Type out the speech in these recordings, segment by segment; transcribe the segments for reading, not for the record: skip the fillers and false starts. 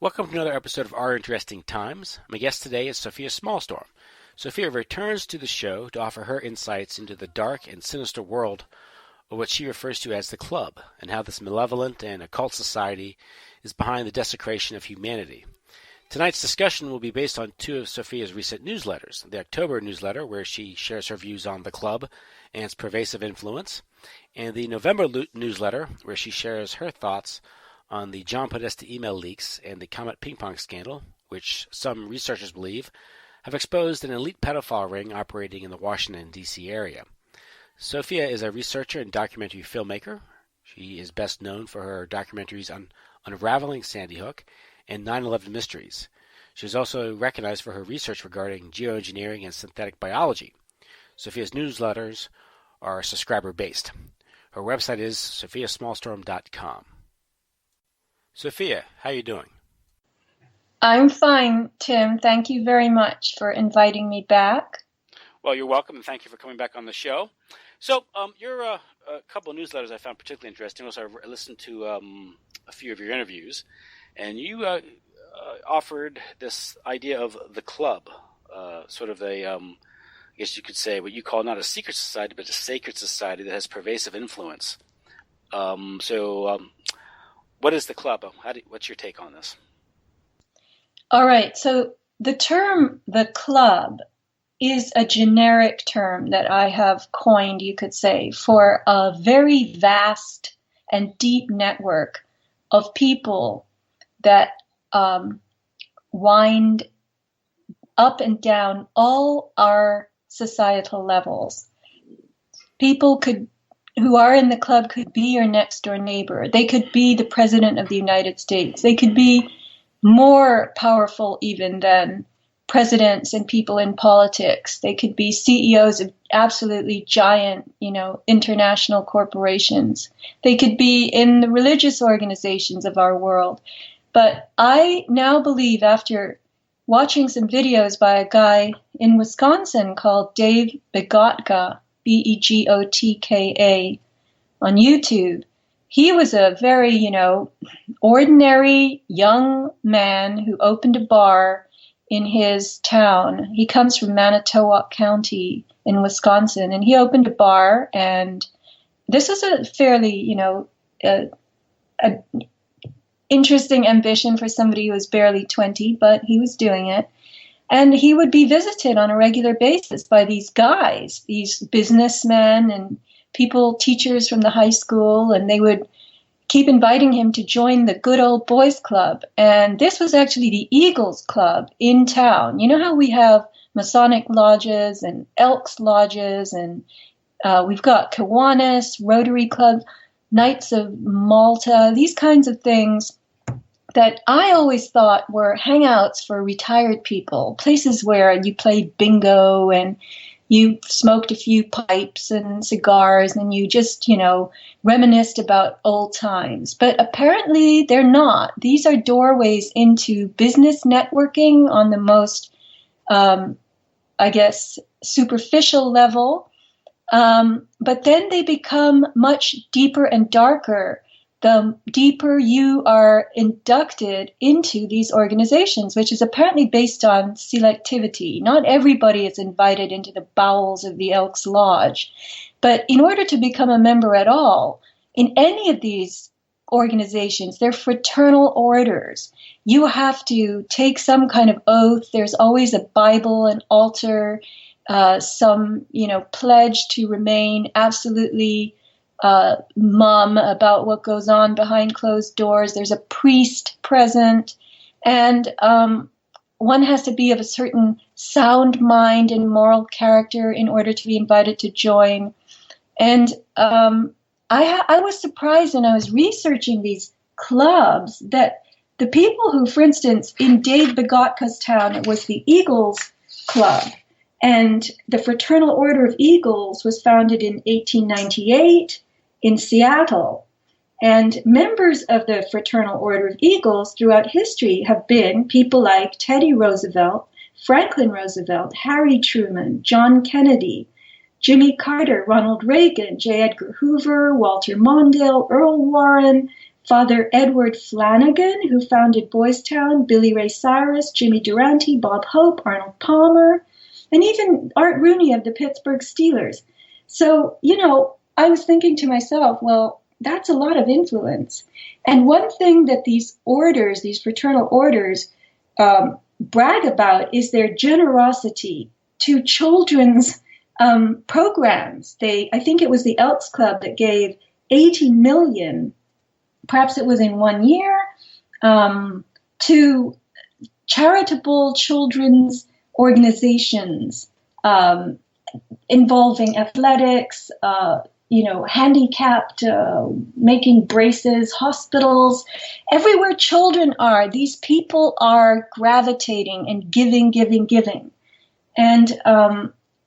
Welcome to another episode of Our Interesting Times. My guest today is Sofia Smallstorm. Sofia returns to the show to offer her insights into the dark and sinister world of what she refers to as the Club, and how this malevolent and occult society is behind the desecration of humanity. Tonight's discussion will be based on two of Sofia's recent newsletters: the October newsletter, where she shares her views on the Club and its pervasive influence, and the November newsletter, where she shares her thoughts on the John Podesta email leaks and the Comet Ping Pong scandal, which some researchers believe have exposed an elite pedophile ring operating in the Washington, D.C. area. Sofia is a researcher and documentary filmmaker. She is best known for her documentaries on Unraveling Sandy Hook and 9/11 Mysteries. She is also recognized for her research regarding geoengineering and synthetic biology. Sofia's newsletters are subscriber-based. Her website is sofiasmallstorm.com. Sofia, how are you doing? I'm fine, Tim. Thank you very much for inviting me back. Well, you're welcome, and thank you for coming back on the show. So, your a couple of newsletters I found particularly interesting. Also, I listened to a few of your interviews, and you offered this idea of the Club, sort of a, I guess you could say, what you call not a secret society, but a sacred society that has pervasive influence. What is the Club? What's your take on this? All right. So the term the Club is a generic term that I have coined, you could say, for a very vast and deep network of people that wind up and down all our societal levels. People who are in the Club could be your next door neighbor. They could be the President of the United States. They could be more powerful even than presidents and people in politics. They could be CEOs of absolutely giant, international corporations. They could be in the religious organizations of our world. But I now believe, after watching some videos by a guy in Wisconsin called Dave Begotka, Begotka, on YouTube. He was a very, ordinary young man who opened a bar in his town. He comes from Manitowoc County in Wisconsin, and he opened a bar, and this was a fairly, a interesting ambition for somebody who was barely 20, but he was doing it. And he would be visited on a regular basis by these guys, these businessmen and people, teachers from the high school, and they would keep inviting him to join the Good Old Boys Club. And this was actually the Eagles Club in town. You know how we have Masonic lodges and Elks lodges, and we've got Kiwanis, Rotary Club, Knights of Malta, these kinds of things that I always thought were hangouts for retired people, places where you played bingo and you smoked a few pipes and cigars and you just, reminisced about old times. But apparently they're not. These are doorways into business networking on the most, superficial level. But then they become much deeper and darker the deeper you are inducted into these organizations, which is apparently based on selectivity. Not everybody is invited into the bowels of the Elks Lodge. But in order to become a member at all, in any of these organizations, they're fraternal orders. You have to take some kind of oath. There's always a Bible, an altar, some, pledge to remain absolutely mum about what goes on behind closed doors. There's a priest present, and one has to be of a certain sound mind and moral character in order to be invited to join. And I was surprised when I was researching these clubs that the people who, for instance, in Dave Begotka's town, it was the Eagles Club. And the Fraternal Order of Eagles was founded in 1898 in Seattle. And members of the Fraternal Order of Eagles throughout history have been people like Teddy Roosevelt, Franklin Roosevelt, Harry Truman, John Kennedy, Jimmy Carter, Ronald Reagan, J. Edgar Hoover, Walter Mondale, Earl Warren, Father Edward Flanagan, who founded Boys Town, Billy Ray Cyrus, Jimmy Durante, Bob Hope, Arnold Palmer, and even Art Rooney of the Pittsburgh Steelers. So, I was thinking to myself, well, that's a lot of influence. And one thing that these orders, these fraternal orders, brag about is their generosity to children's programs. I think it was the Elks Club that gave 80 million, perhaps it was in 1 year, to charitable children's organizations involving athletics, handicapped, making braces, hospitals. Everywhere children are, these people are gravitating and giving. And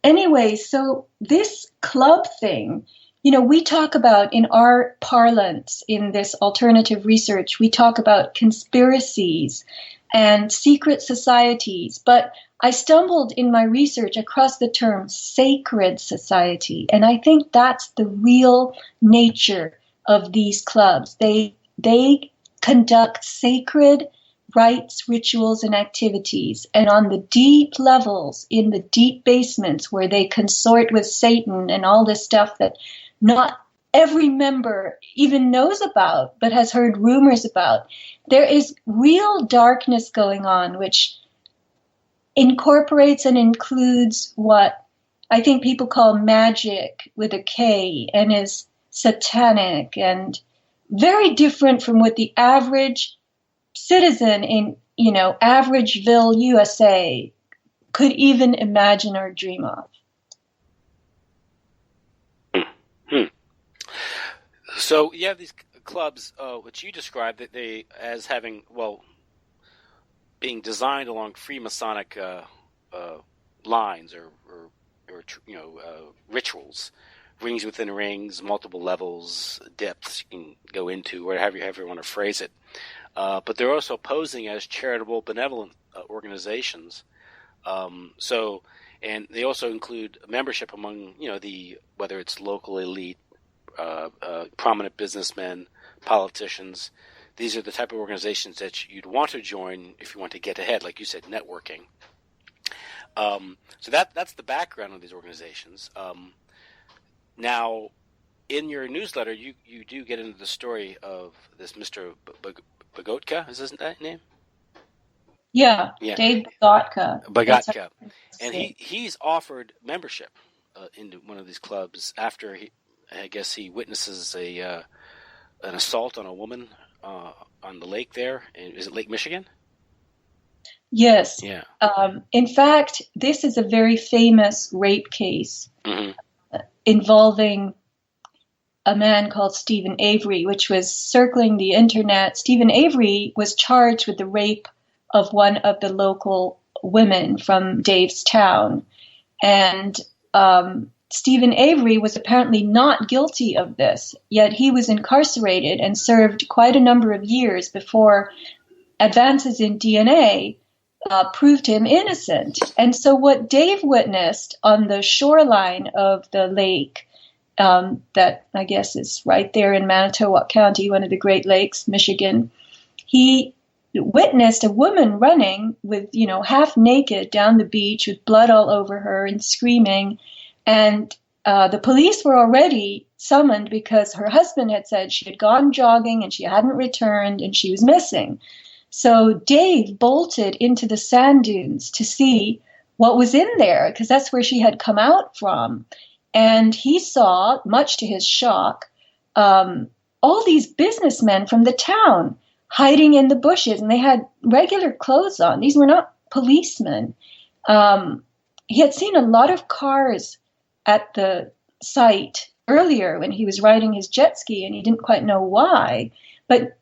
anyway, so this club thing, we talk about in our parlance in this alternative research, we talk about conspiracies and secret societies, but I stumbled in my research across the term sacred society, and I think that's the real nature of these clubs. They conduct sacred rites, rituals, and activities, and on the deep levels, in the deep basements where they consort with Satan and all this stuff that not every member even knows about, but has heard rumors about, there is real darkness going on, which incorporates and includes what I think people call magic with a K, and is satanic and very different from what the average citizen in, Averageville, USA could even imagine or dream of. So you have these clubs, which you described that they as having, being designed along Freemasonic lines or rituals, rings within rings, multiple levels, depths you can go into, or however you want to phrase it. But they're also posing as charitable, benevolent organizations. And they also include membership among, whether it's local elite, prominent businessmen, politicians. These are the type of organizations that you'd want to join if you want to get ahead, like you said, networking. So that's the background of these organizations. Now, in your newsletter, you do get into the story of this Mr. Bagotka, is his name? Yeah. Dave Bagotka. And he's offered membership into one of these clubs after he witnesses an assault on a woman on the lake there. Is it Lake Michigan? Yes. Yeah. In fact, this is a very famous rape case involving a man called Stephen Avery, which was circling the internet. Stephen Avery was charged with the rape of one of the local women from Dave's town. And Stephen Avery was apparently not guilty of this, yet he was incarcerated and served quite a number of years before advances in DNA proved him innocent. And so what Dave witnessed on the shoreline of the lake, that I guess is right there in Manitowoc County, one of the Great Lakes, Michigan, he witnessed a woman running with, half naked down the beach with blood all over her and screaming. And the police were already summoned because her husband had said she had gone jogging and she hadn't returned and she was missing. So Dave bolted into the sand dunes to see what was in there, because that's where she had come out from. And he saw, much to his shock, all these businessmen from the town hiding in the bushes, and they had regular clothes on. These were not policemen. He had seen a lot of cars at the site earlier when he was riding his jet ski, and he didn't quite know why. But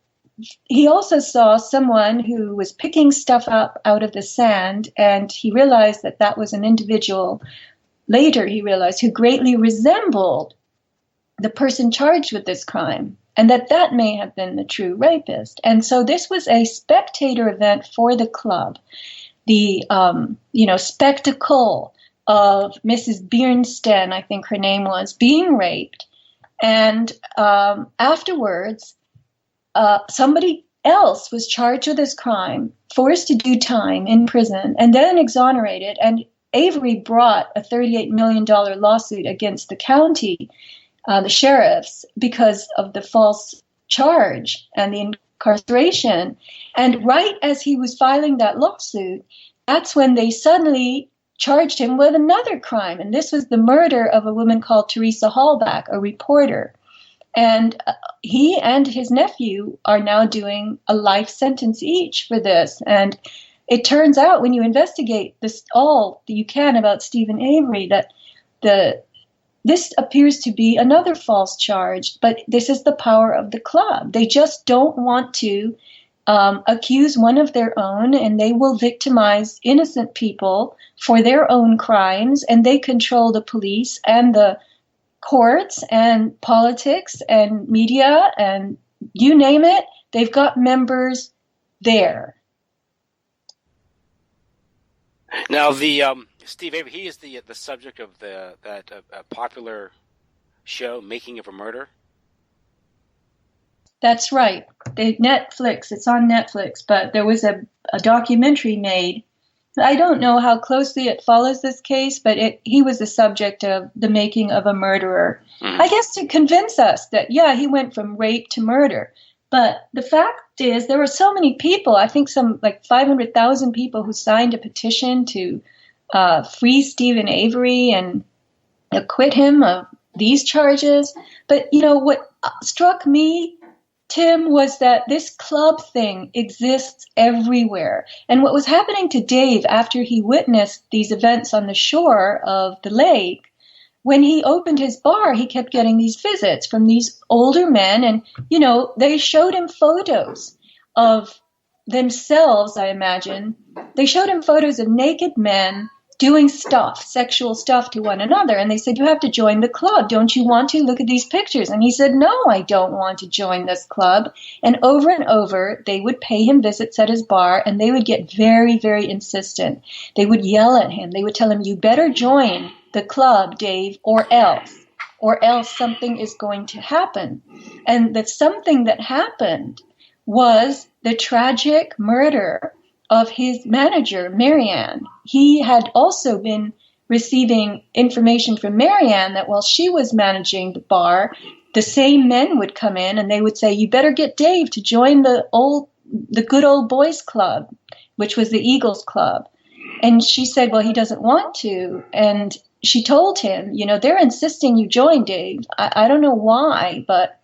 he also saw someone who was picking stuff up out of the sand, and he realized that that was an individual, later he realized, who greatly resembled the person charged with this crime, and that may have been the true rapist. And so this was a spectator event for the club. The, spectacle of Mrs. Bernstein, I think her name was, being raped. And afterwards, somebody else was charged with this crime, forced to do time in prison, and then exonerated. And Avery brought a $38 million lawsuit against the county, the sheriffs, because of the false charge and the incarceration. And right as he was filing that lawsuit, that's when they suddenly charged him with another crime. And this was the murder of a woman called Teresa Hallback, a reporter. And he and his nephew are now doing a life sentence each for this. And it turns out when you investigate this all that you can about Stephen Avery, that this appears to be another false charge, but this is the power of the club. They just don't want to accuse one of their own, and they will victimize innocent people for their own crimes, and they control the police and the courts and politics and media and you name it. They've got members there. Now, the Steve Avery, he is the subject of that popular show, Making of a Murder. That's right. It's on Netflix, but there was a documentary made. I don't know how closely it follows this case, but he was the subject of the making of a murderer. Mm-hmm. I guess to convince us that, yeah, he went from rape to murder. But the fact is, there were so many people, I think some like 500,000 people who signed a petition to free Stephen Avery and acquit him of these charges. But, what struck me, Tim, was that this club thing exists everywhere. And what was happening to Dave after he witnessed these events on the shore of the lake, when he opened his bar, he kept getting these visits from these older men. And, they showed him photos of themselves, I imagine. They showed him photos of naked men doing sexual stuff to one another. And they said, you have to join the club. Don't you want to? Look at these pictures. And he said, no, I don't want to join this club. And over, they would pay him visits at his bar, and they would get very, very insistent. They would yell at him. They would tell him, you better join the club, Dave, or else something is going to happen. And that something that happened was the tragic murder of his manager, Marianne. He had also been receiving information from Marianne that while she was managing the bar, the same men would come in and they would say, you better get Dave to join the good old boys club, which was the Eagles Club. And she said, well, he doesn't want to. And she told him, they're insisting you join, Dave. I don't know why, but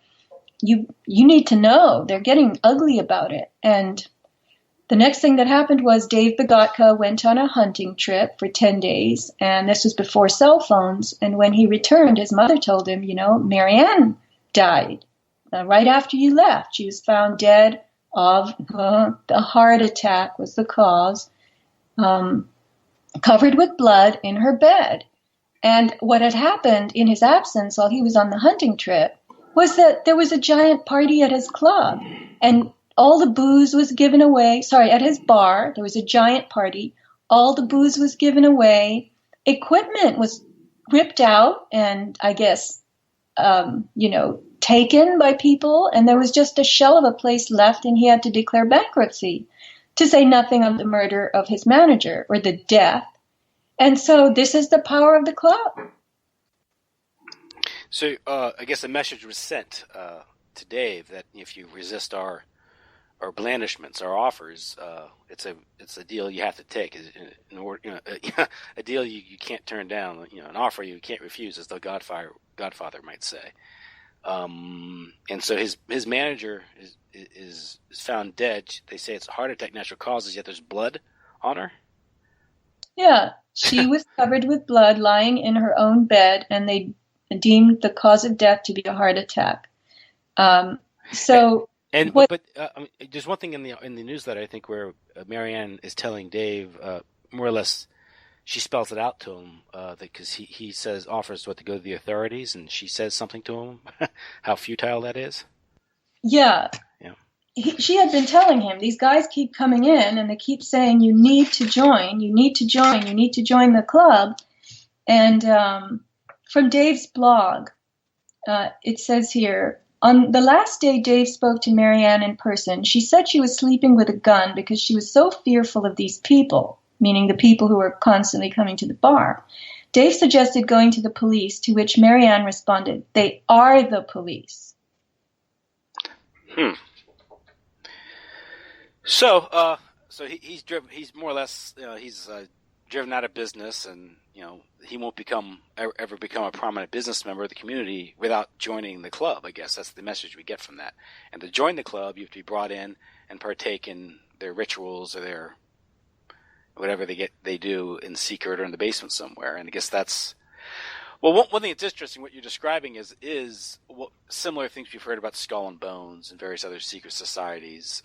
you need to know. They're getting ugly about it. And the next thing that happened was Dave Bogatka went on a hunting trip for 10 days, and this was before cell phones. And when he returned, his mother told him, Marianne died right after you left. She was found dead of a heart attack was the cause, covered with blood in her bed. And what had happened in his absence while he was on the hunting trip was that there was a giant party at his club, and all the booze was given away. At his bar, there was a giant party. All the booze was given away. Equipment was ripped out and, I guess, taken by people. And there was just a shell of a place left, and he had to declare bankruptcy, to say nothing of the murder of his manager or the death. And so this is the power of the club. So I guess the message was sent to Dave that if you resist our blandishments, our offers, it's a deal you have to take. In order, a deal you can't turn down. An offer you can't refuse, as the Godfather might say. And so his manager is found dead. They say it's a heart attack, natural causes, yet there's blood on her. Yeah, she was covered with blood, lying in her own bed, and they deemed the cause of death to be a heart attack. But there's one thing in the newsletter, I think, where Marianne is telling Dave more or less. She spells it out to him because he offers to go to the authorities, and she says something to him how futile that is. Yeah. She had been telling him, these guys keep coming in and they keep saying, you need to join the club. And from Dave's blog, it says here, On the last day Dave spoke to Marianne in person, she said she was sleeping with a gun because she was so fearful of these people, meaning the people who were constantly coming to the bar. Dave suggested going to the police, to which Marianne responded, "They are the police." So, he's driven. He's more or less, he's driven out of business, and he won't ever become a prominent business member of the community without joining the club. I guess that's the message we get from that. And to join the club, you have to be brought in and partake in their rituals or their whatever they do in secret or in the basement somewhere. And I guess that's one thing that's interesting. What you're describing is similar things we've heard about Skull and Bones and various other secret societies.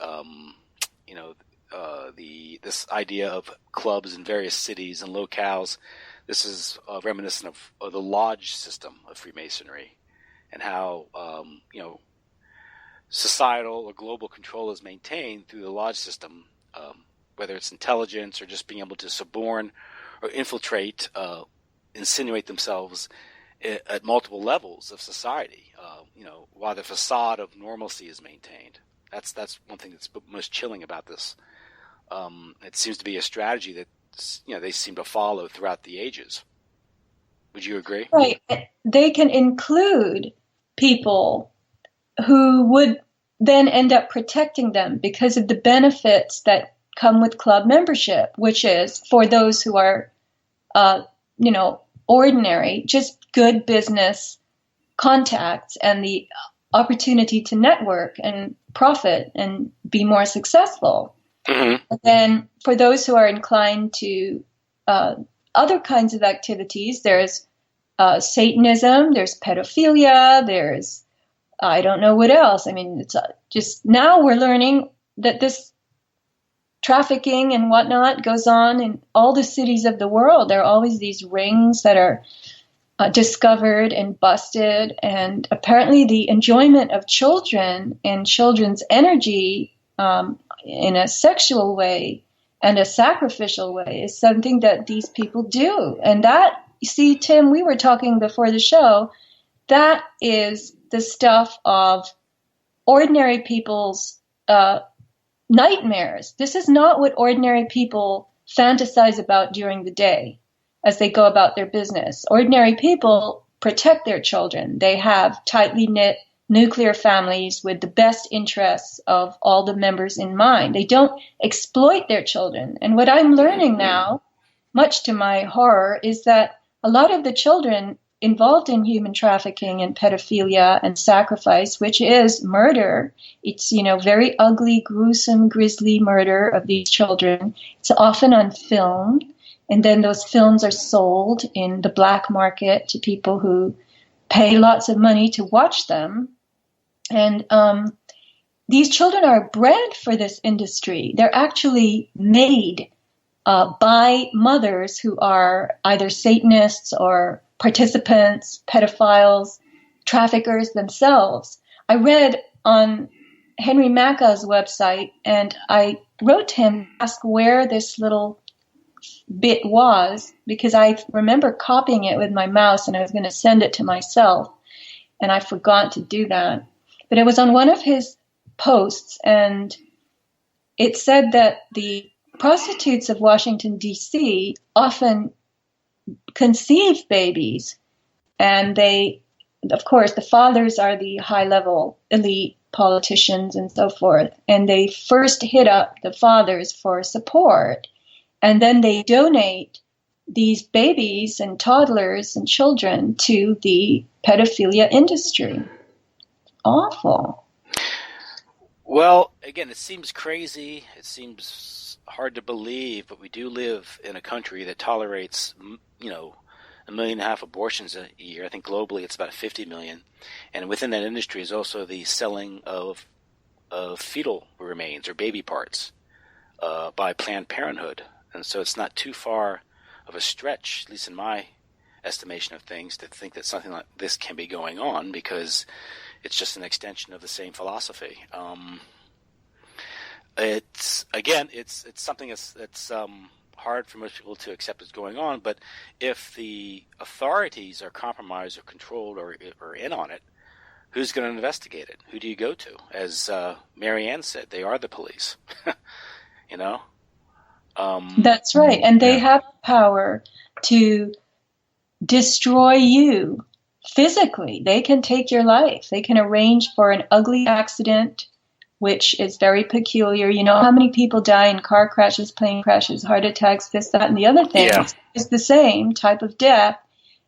This idea of clubs in various cities and locales. This is reminiscent of the lodge system of Freemasonry, and how societal or global control is maintained through the lodge system, whether it's intelligence or just being able to suborn or infiltrate, insinuate themselves at multiple levels of society, while the facade of normalcy is maintained. That's one thing that's most chilling about this. It seems to be a strategy that they seem to follow throughout the ages. Would you agree? Right. They can include people who would then end up protecting them because of the benefits that come with club membership, which is for those who are, ordinary, just good business contacts and the opportunity to network and profit and be more successful. Mm-hmm. And then for those who are inclined to other kinds of activities, there's Satanism, there's pedophilia, there's I don't know what else. I mean, it's just now we're learning that this trafficking and whatnot goes on in all the cities of the world. There are always these rings that are discovered and busted, and apparently the enjoyment of children and children's energy in a sexual way and a sacrificial way is something that these people do. And that, you see, Tim, we were talking before the show, that is the stuff of ordinary people's nightmares. This is not what ordinary people fantasize about during the day as they go about their business. Ordinary people protect their children. They have tightly knit nuclear families with the best interests of all the members in mind. They don't exploit their children. And what I'm learning now, much to my horror, is that a lot of the children involved in human trafficking and pedophilia and sacrifice, which is murder, it's, very ugly, gruesome, grisly murder of these children. It's often on film. And then those films are sold in the black market to people who pay lots of money to watch them. And these children are bred for this industry. They're actually made by mothers who are either Satanists or participants, pedophiles, traffickers themselves. I read on Henry Macca's website, and I wrote to him to ask where this little bit was, because I remember copying it with my mouse and I was going to send it to myself, and I forgot to do that. But it was on one of his posts, and it said that the prostitutes of Washington, D.C. often conceive babies, and they, of course, the fathers are the high-level elite politicians and so forth, and they first hit up the fathers for support, and then they donate these babies and toddlers and children to the pedophilia industry. Awful. Well, again, it seems crazy. It seems hard to believe, but we do live in a country that tolerates, 1.5 million abortions a year. I think globally it's about 50 million. And within that industry is also the selling of fetal remains or baby parts by Planned Parenthood. And so it's not too far of a stretch, at least in my estimation of things, to think that something like this can be going on, because it's just an extension of the same philosophy. It's something that's hard for most people to accept as going on. But if the authorities are compromised or controlled or in on it, who's going to investigate it? Who do you go to? As Marianne said, they are the police. You know? That's right. And they have power to destroy you physically. They can take your life. They can arrange for an ugly accident, which is very peculiar. You know how many people die in car crashes, plane crashes, heart attacks, this, that, and the other thing. Yeah. It's the same type of death.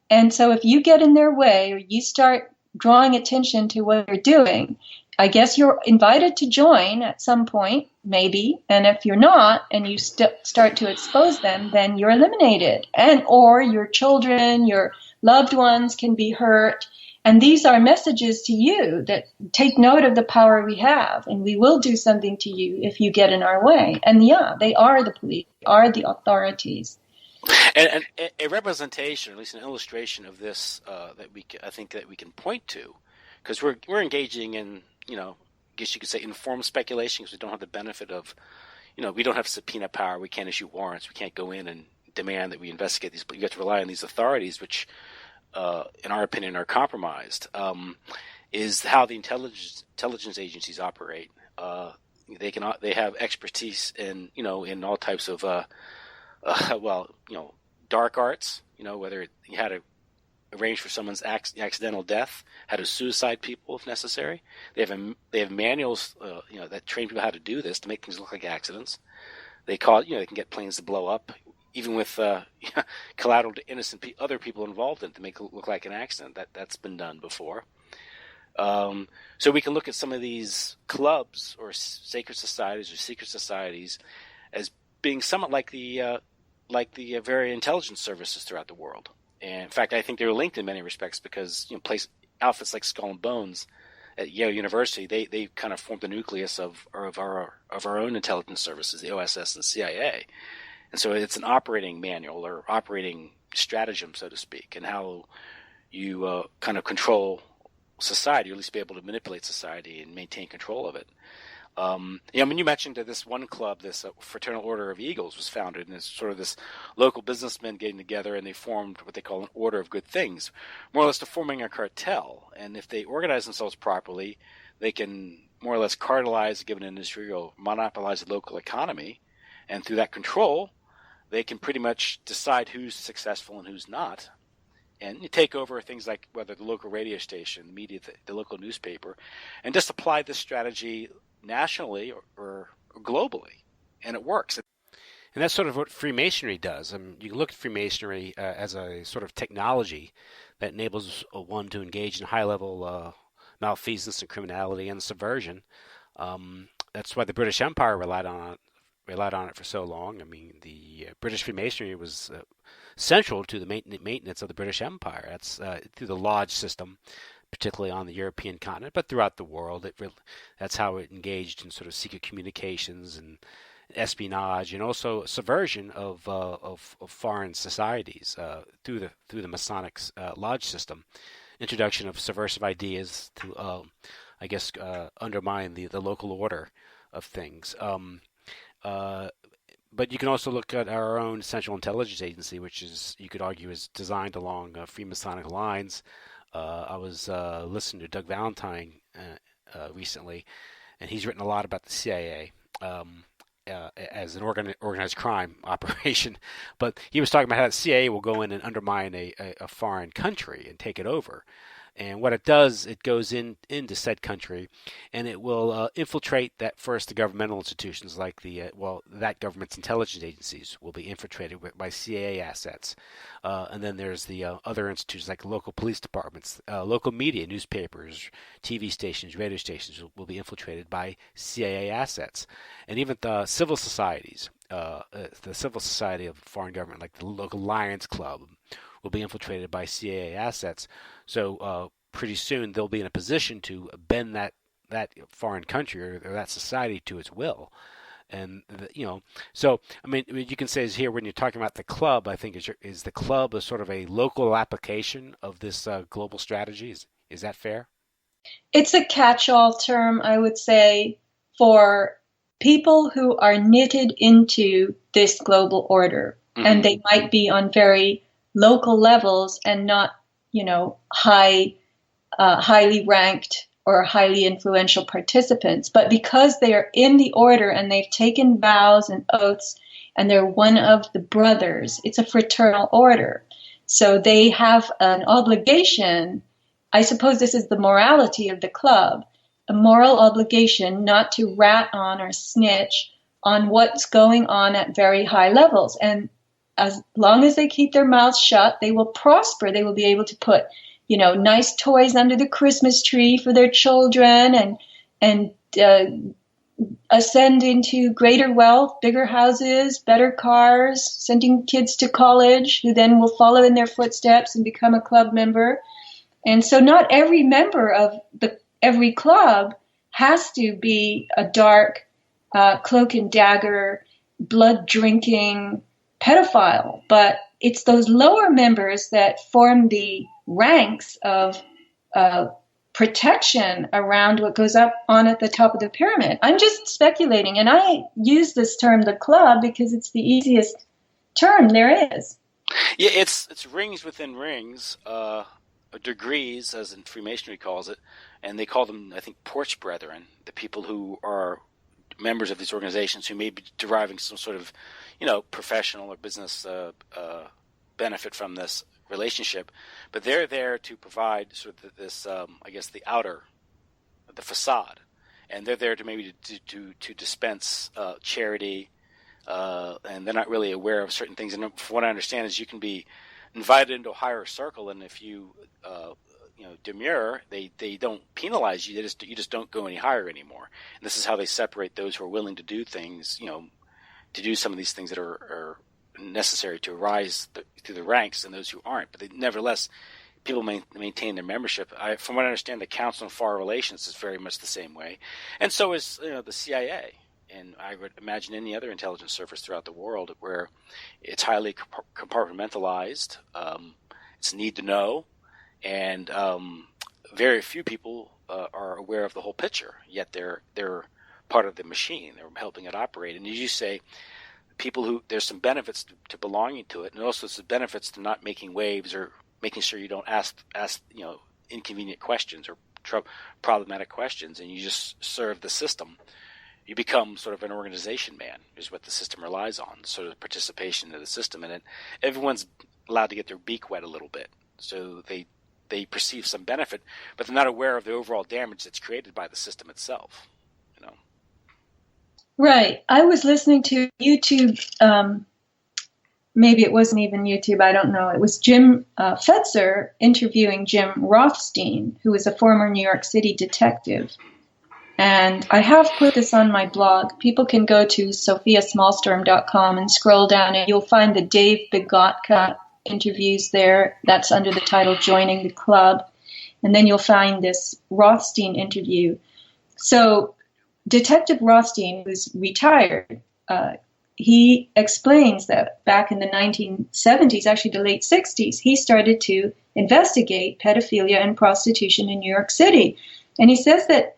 And so if you get in their way or you start drawing attention to what they're doing, I guess you're invited to join at some point, maybe. And if you're not, and you start to expose them, then you're eliminated. And or your children, your loved ones can be hurt. And these are messages to you that take note of the power we have, and we will do something to you if you get in our way. And yeah, they are the police, are the authorities. And a representation, at least an illustration of this, I think that we can point to, because we're engaging in, I guess you could say informed speculation, because we don't have the benefit of, we don't have subpoena power. We can't issue warrants. We can't go in and demand that we investigate these. But you have to rely on these authorities, which, in our opinion, are compromised. Is how the intelligence agencies operate. They have expertise in in all types of dark arts. Whether you had to arrange for someone's accidental death, how to suicide people if necessary. They have manuals, that train people how to do this to make things look like accidents. They can get planes to blow up, even with collateral to innocent other people involved in it to make it look like an accident. That's been done before. So we can look at some of these clubs or sacred societies or secret societies as being somewhat like the very intelligence services throughout the world. And in fact, I think they're linked in many respects because outfits like Skull and Bones at Yale University, they kind of formed the nucleus of our own intelligence services, the OSS and CIA. And so it's an operating manual or operating stratagem, so to speak, and how you kind of control society, or at least be able to manipulate society and maintain control of it. You mentioned that this one club, this Fraternal Order of Eagles, was founded, and it's sort of this local businessmen getting together, and they formed what they call an Order of Good Things, more or less to forming a cartel. And if they organize themselves properly, they can more or less cartelize a given industry or monopolize the local economy, and through that control, they can pretty much decide who's successful and who's not. And you take over things like whether the local radio station, the media, the local newspaper, and just apply this strategy nationally or globally, and it works. And that's sort of what Freemasonry does. You can look at Freemasonry as a sort of technology that enables one to engage in high-level malfeasance and criminality and subversion. That's why the British Empire relied on it for so long. The British Freemasonry was central to the maintenance of the British Empire. That's through the lodge system, particularly on the European continent, but throughout the world. That's how it engaged in sort of secret communications and espionage, and also subversion of foreign societies through the Masonic lodge system. Introduction of subversive ideas to, undermine the local order of things. But you can also look at our own Central Intelligence Agency, which you could argue is designed along Freemasonic lines. I was listening to Doug Valentine recently, and he's written a lot about the CIA as an organized crime operation. But he was talking about how the CIA will go in and undermine a foreign country and take it over. And what it does, it goes into said country, and it will infiltrate the governmental institutions like that government's intelligence agencies will be infiltrated by CIA assets. And then there's the other institutions like local police departments, local media, newspapers, TV stations, radio stations will be infiltrated by CIA assets. And even the civil societies, the civil society of foreign government, like the local Lions Club, will be infiltrated by CIA assets. So pretty soon they'll be in a position to bend that foreign country or that society to its will. And so you can say is here when you're talking about the club, I think is the club a sort of a local application of this global strategy? Is that fair? It's a catch-all term, I would say, for people who are knitted into this global order, and they might be on very local levels and not, high highly ranked or highly influential participants, but because they are in the order and they've taken vows and oaths and they're one of the brothers, it's a fraternal order. So they have an obligation. I suppose this is the morality of the club, a moral obligation not to rat on or snitch on what's going on at very high levels. And as long as they keep their mouths shut, they will prosper. They will be able to put, nice toys under the Christmas tree for their children and ascend into greater wealth, bigger houses, better cars, sending kids to college who then will follow in their footsteps and become a club member. And so not every member of every club has to be a dark, cloak and dagger, blood-drinking pedophile, but it's those lower members that form the ranks of protection around what goes on at the top of the pyramid. I'm just speculating, and I use this term, the club, because it's the easiest term there is. Yeah, it's rings within rings, degrees, as in Freemasonry calls it, and they call them, I think, porch brethren, the people who are members of these organizations who may be deriving some sort of, professional or business benefit from this relationship, but they're there to provide sort of this, I guess, the outer, the facade, and they're there to maybe to dispense charity, and they're not really aware of certain things. And from what I understand is you can be invited into a higher circle, and if you demur, they don't penalize you. You just don't go any higher anymore. And this is how they separate those who are willing to do things, to do some of these things that are necessary to rise through the ranks, and those who aren't. But nevertheless, people maintain their membership. From what I understand, the Council on Foreign Relations is very much the same way, and so is the CIA. And I would imagine any other intelligence service throughout the world, where it's highly compartmentalized. It's need to know, and very few people are aware of the whole picture. Yet they're part of the machine. They're helping it operate. And as you say, people there's some benefits to belonging to it, and also some benefits to not making waves or making sure you don't ask inconvenient questions or problematic questions, and you just serve the system. You become sort of an organization man, is what the system relies on, sort of participation in the system. And everyone's allowed to get their beak wet a little bit. So they perceive some benefit, but they're not aware of the overall damage that's created by the system itself. Right. I was listening to YouTube, maybe it wasn't even YouTube, I don't know. It was Jim Fetzer interviewing Jim Rothstein, who was a former New York City detective. And I have put this on my blog. People can go to sofiasmallstorm.com and scroll down, and you'll find the Dave Begotka interviews there. That's under the title Joining the Club. And then you'll find this Rothstein interview. So Detective Rothstein, who's retired, he explains that back in the 1970s, actually the late 60s, he started to investigate pedophilia and prostitution in New York City. And he says that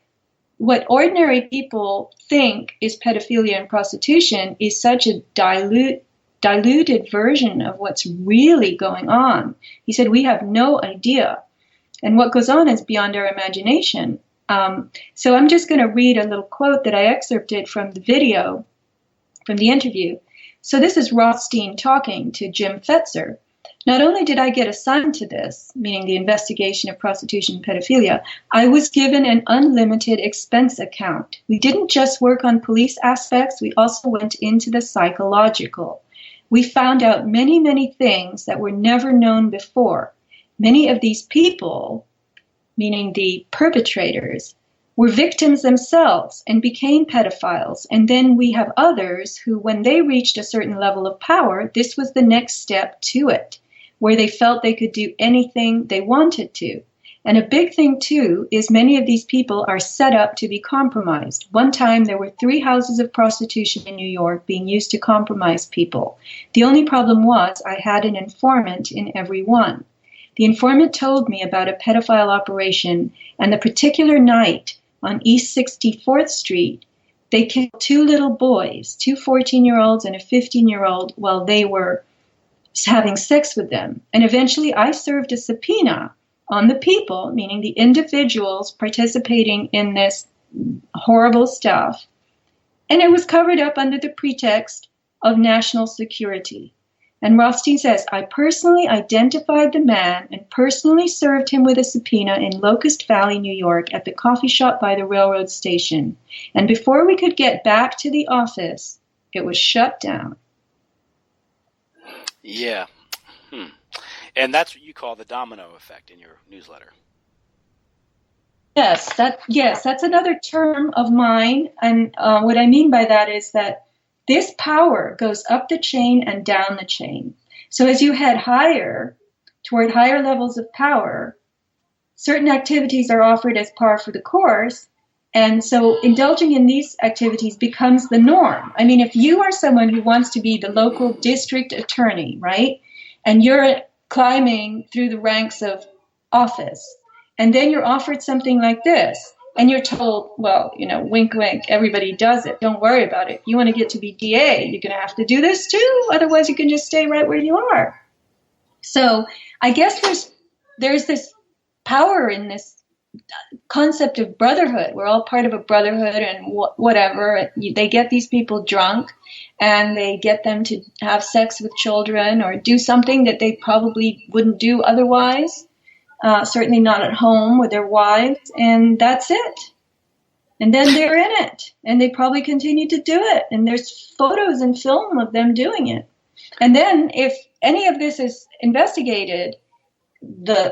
what ordinary people think is pedophilia and prostitution is such a diluted version of what's really going on. He said, we have no idea. And what goes on is beyond our imagination. So I'm just going to read a little quote that I excerpted from the video, from the interview. So this is Rothstein talking to Jim Fetzer. Not only did I get assigned to this, meaning the investigation of prostitution and pedophilia, I was given an unlimited expense account. We didn't just work on police aspects, we also went into the psychological. We found out many, many things that were never known before. Many of these people, meaning the perpetrators, were victims themselves and became pedophiles. And then we have others who, when they reached a certain level of power, this was the next step to it, where they felt they could do anything they wanted to. And a big thing, too, is many of these people are set up to be compromised. One time, there were 3 houses of prostitution in New York being used to compromise people. The only problem was I had an informant in every one. The informant told me about a pedophile operation, and the particular night on East 64th Street, they killed 2 little boys, 2 14-year-olds and a 15-year-old, while they were having sex with them. And eventually I served a subpoena on the people, meaning the individuals participating in this horrible stuff. And it was covered up under the pretext of national security. And Rothstein says, I personally identified the man and personally served him with a subpoena in Locust Valley, New York, at the coffee shop by the railroad station. And before we could get back to the office, it was shut down. Yeah. And that's what you call the domino effect in your newsletter. Yes, that's another term of mine. And what I mean by that is that this power goes up the chain and down the chain. So as you head higher, toward higher levels of power, certain activities are offered as par for the course. And so indulging in these activities becomes the norm. I mean, if you are someone who wants to be the local district attorney, right, and you're climbing through the ranks of office, and then you're offered something like this, and you're told, well, wink, wink, everybody does it. Don't worry about it. You want to get to be DA, you're going to have to do this too. Otherwise, you can just stay right where you are. So I guess there's this power in this concept of brotherhood. We're all part of a brotherhood, and whatever. They get these people drunk, and they get them to have sex with children or do something that they probably wouldn't do otherwise. Certainly not at home with their wives, and that's it. And then they're in it, and they probably continue to do it, and there's photos and film of them doing it. And then if any of this is investigated,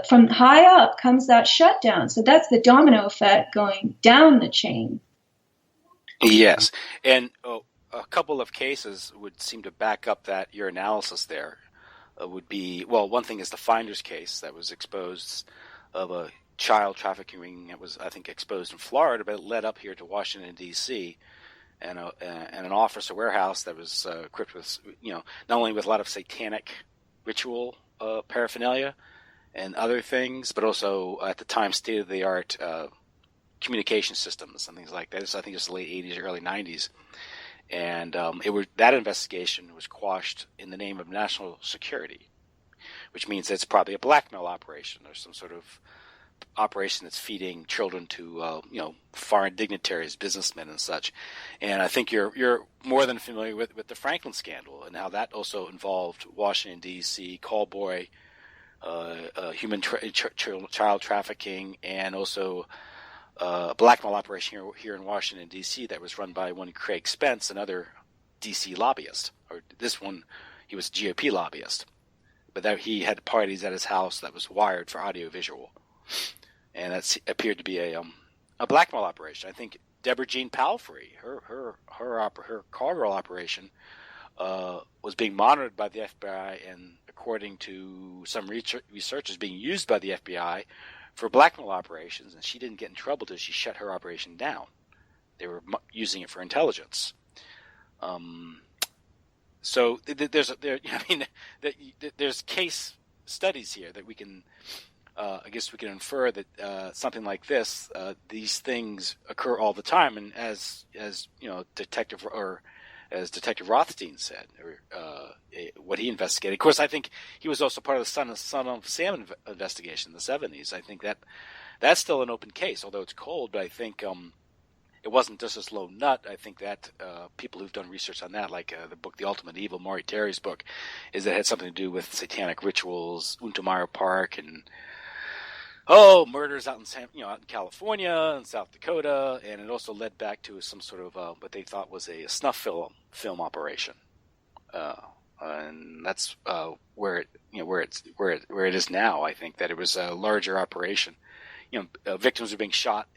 from high up comes that shutdown. So that's the domino effect going down the chain. Yes, and a couple of cases would seem to back up that your analysis there. Would be, well, one thing is the Finders case that was exposed of a child trafficking ring that was, I think, exposed in Florida, but it led up here to Washington, D.C., and an officer warehouse that was equipped with, not only with a lot of satanic ritual paraphernalia and other things, but also at the time state-of-the-art communication systems and things like that. So I think it was the late 80s, early 90s. And that investigation was quashed in the name of national security, which means that it's probably a blackmail operation or some sort of operation that's feeding children to foreign dignitaries, businessmen, and such. And I think you're more than familiar with the Franklin scandal and how that also involved Washington D.C. call boy, human child trafficking, and also a blackmail operation here in Washington, D.C. that was run by one Craig Spence, another D.C. lobbyist. Or this one, he was a GOP lobbyist. But that he had parties at his house that was wired for audiovisual. And that appeared to be a blackmail operation. I think Deborah Jean Palfrey, her Cargill operation, was being monitored by the FBI, and according to some research, is being used by the FBI for blackmail operations, and she didn't get in trouble until she shut her operation down. They were using it for intelligence. So there's case studies here that we can, I guess we can infer that something like this, these things occur all the time, and as Detective Rothstein said, what he investigated. Of course, I think he was also part of the Son of Sam investigation in the 70s. I think that's still an open case, although it's cold. But I think it wasn't just a slow nut. I think that people who've done research on that, like the book The Ultimate Evil, Maury Terry's book, is that it had something to do with satanic rituals, Untermeyer Park, and murders out in California and South Dakota, and it also led back to some sort of what they thought was a snuff film operation, and that's where it is now. I think that it was a larger operation. Victims were being shot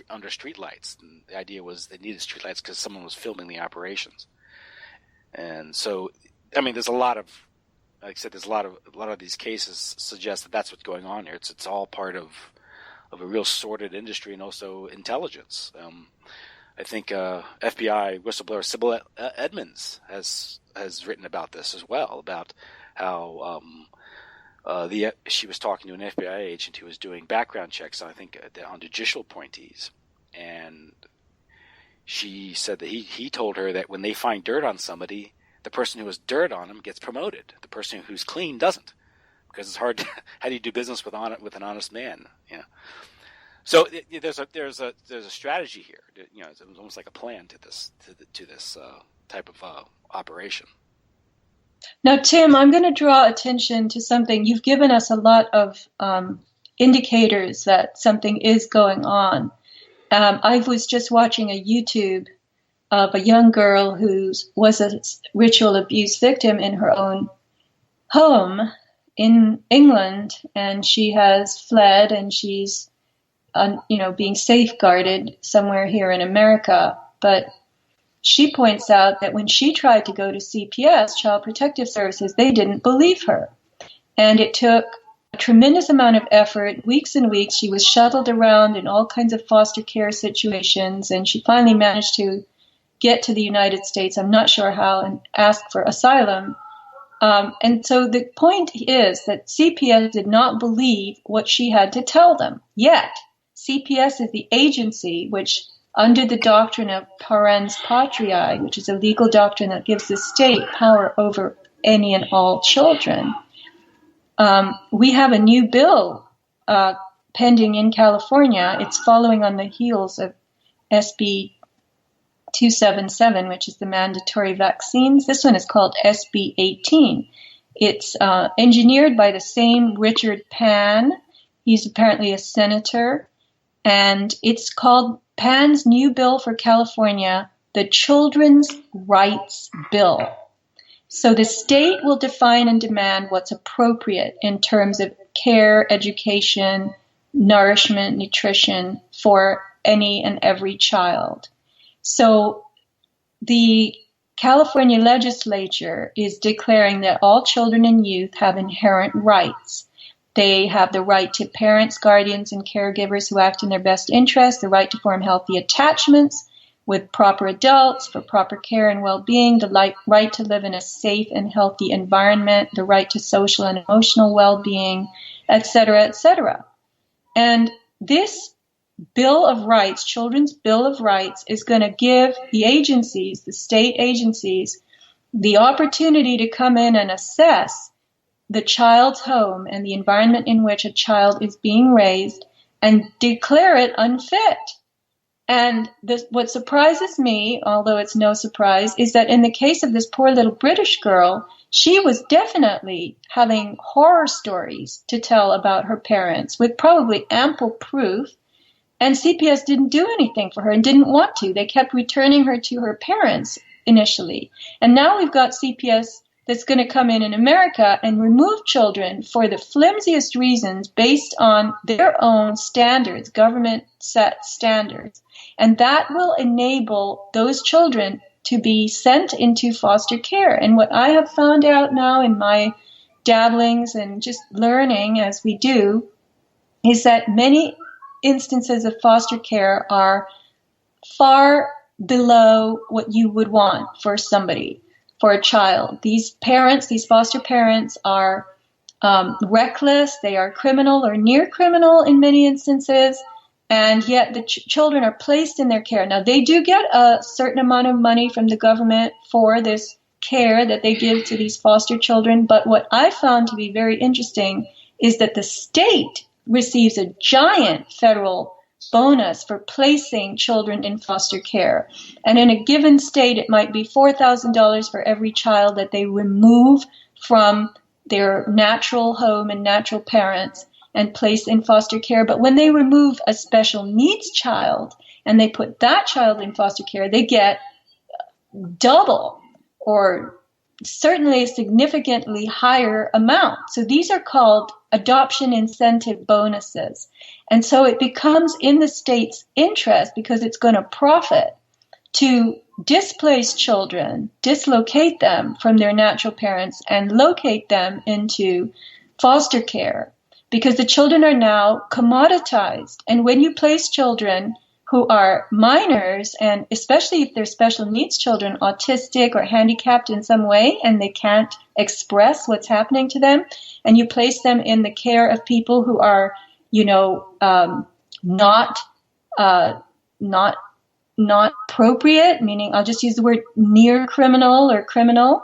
under streetlights, and the idea was they needed streetlights because someone was filming the operations. And so, I mean, there's a lot of, like I said, there's a lot of these cases suggest that that's what's going on here. It's all part of a real sordid industry and also intelligence. I think FBI whistleblower Sybil Edmonds has written about this as well, about how she was talking to an FBI agent who was doing background checks, I think, on judicial appointees, and she said that he told her that when they find dirt on somebody, the person who has dirt on them gets promoted. The person who's clean doesn't, because it's hard. How do you do business with an honest man? You know. So there's a strategy here. You know, it's almost like a plan to this type of operation. Now, Tim, I'm going to draw attention to something. You've given us a lot of indicators that something is going on. I was just watching a YouTube of a young girl who was a ritual abuse victim in her own home in England, and she has fled, and she's being safeguarded somewhere here in America. But she points out that when she tried to go to CPS, Child Protective Services, they didn't believe her. And it took a tremendous amount of effort, weeks and weeks. She was shuttled around in all kinds of foster care situations, and she finally managed to get to the United States, I'm not sure how, and ask for asylum. And so the point is that CPS did not believe what she had to tell them. Yet, CPS is the agency which, under the doctrine of parens patriae, which is a legal doctrine that gives the state power over any and all children, we have a new bill pending in California. It's following on the heels of SB 277, which is the mandatory vaccines. This one is called SB 18. It's engineered by the same Richard Pan. He's apparently a senator. And it's called Pan's New Bill for California, the Children's Rights Bill. So the state will define and demand what's appropriate in terms of care, education, nourishment, nutrition for any and every child. So the California legislature is declaring that all children and youth have inherent rights. They have the right to parents, guardians, and caregivers who act in their best interest, the right to form healthy attachments with proper adults for proper care and well-being, the right to live in a safe and healthy environment, the right to social and emotional well-being, etc., etc. And this Bill of Rights, Children's Bill of Rights, is going to give the agencies, the state agencies, the opportunity to come in and assess the child's home and the environment in which a child is being raised and declare it unfit. And what surprises me, although it's no surprise, is that in the case of this poor little British girl, she was definitely having horror stories to tell about her parents with probably ample proof. And CPS didn't do anything for her and didn't want to. They kept returning her to her parents initially. And now we've got CPS that's going to come in America and remove children for the flimsiest reasons based on their own standards, government set standards. And that will enable those children to be sent into foster care. And what I have found out now in my dabblings and just learning as we do is that many instances of foster care are far below what you would want for somebody, for a child. These parents, these foster parents are reckless, they are criminal or near criminal in many instances, and yet the children are placed in their care. Now, they do get a certain amount of money from the government for this care that they give to these foster children, but what I found to be very interesting is that the state receives a giant federal bonus for placing children in foster care. And in a given state, it might be $4,000 for every child that they remove from their natural home and natural parents and place in foster care. But when they remove a special needs child and they put that child in foster care, they get double or certainly a significantly higher amount. So these are called adoption incentive bonuses. And so it becomes in the state's interest, because it's going to profit, to displace children, dislocate them from their natural parents, and locate them into foster care, because the children are now commoditized. And when you place children who are minors, and especially if they're special needs children, autistic or handicapped in some way, and they can't express what's happening to them, and you place them in the care of people who are, not appropriate, meaning I'll just use the word near criminal or criminal,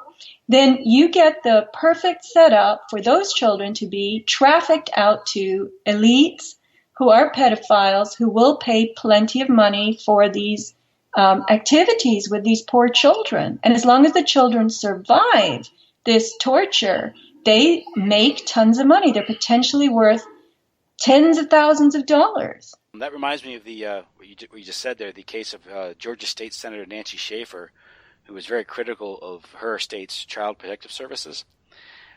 then you get the perfect setup for those children to be trafficked out to elites who are pedophiles, who will pay plenty of money for these activities with these poor children. And as long as the children survive this torture, they make tons of money. They're potentially worth tens of thousands of dollars. That reminds me of the what you just said there, the case of Georgia State Senator Nancy Schaefer, who was very critical of her state's child protective services.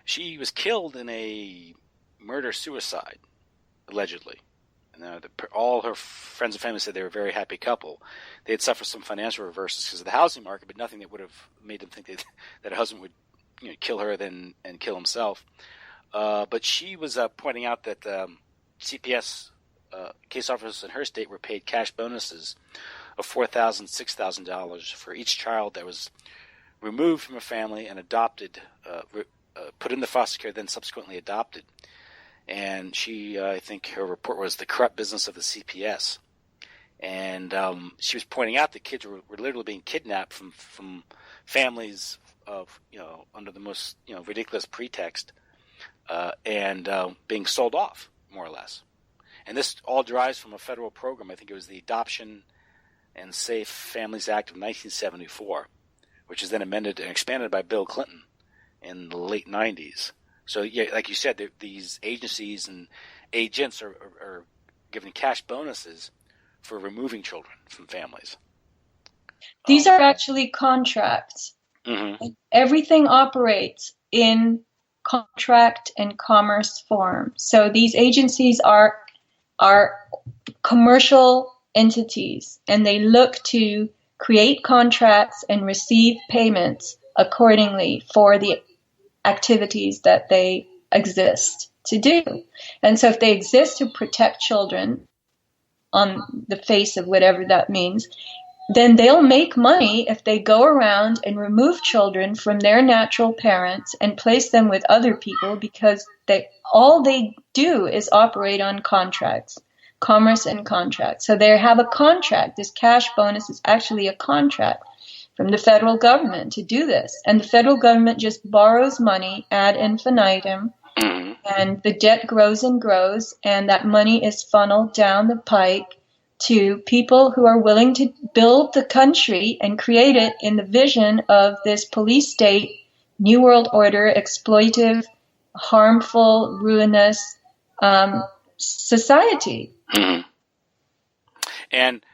She was killed in a murder-suicide, allegedly. And all her friends and family said they were a very happy couple. They had suffered some financial reverses because of the housing market, but nothing that would have made them think that her husband would kill her and kill himself. But she was pointing out that CPS case officers in her state were paid cash bonuses of $4,000, $6,000 for each child that was removed from a family and adopted, put in the foster care, then subsequently adopted. And she, I think her report was the corrupt business of the CPS. And she was pointing out that kids were literally being kidnapped from families of, under the most, ridiculous pretext, and being sold off, more or less. And this all derives from a federal program. I think it was the Adoption and Safe Families Act of 1974, which was then amended and expanded by Bill Clinton in the late 90s. So, yeah, like you said, these agencies and agents are given cash bonuses for removing children from families. These are actually contracts. Mm-hmm. Everything operates in contract and commerce form. So these agencies are commercial entities, and they look to create contracts and receive payments accordingly for the activities that they exist to do. And so if they exist to protect children on the face of whatever that means, then they'll make money if they go around and remove children from their natural parents and place them with other people, because all they do is operate on contracts, commerce and contracts. So they have a contract. This cash bonus is actually a contract from the federal government to do this. And the federal government just borrows money ad infinitum, and the debt grows and grows, and that money is funneled down the pike to people who are willing to build the country and create it in the vision of this police state, New World Order, exploitive, harmful, ruinous society. Mm-hmm. And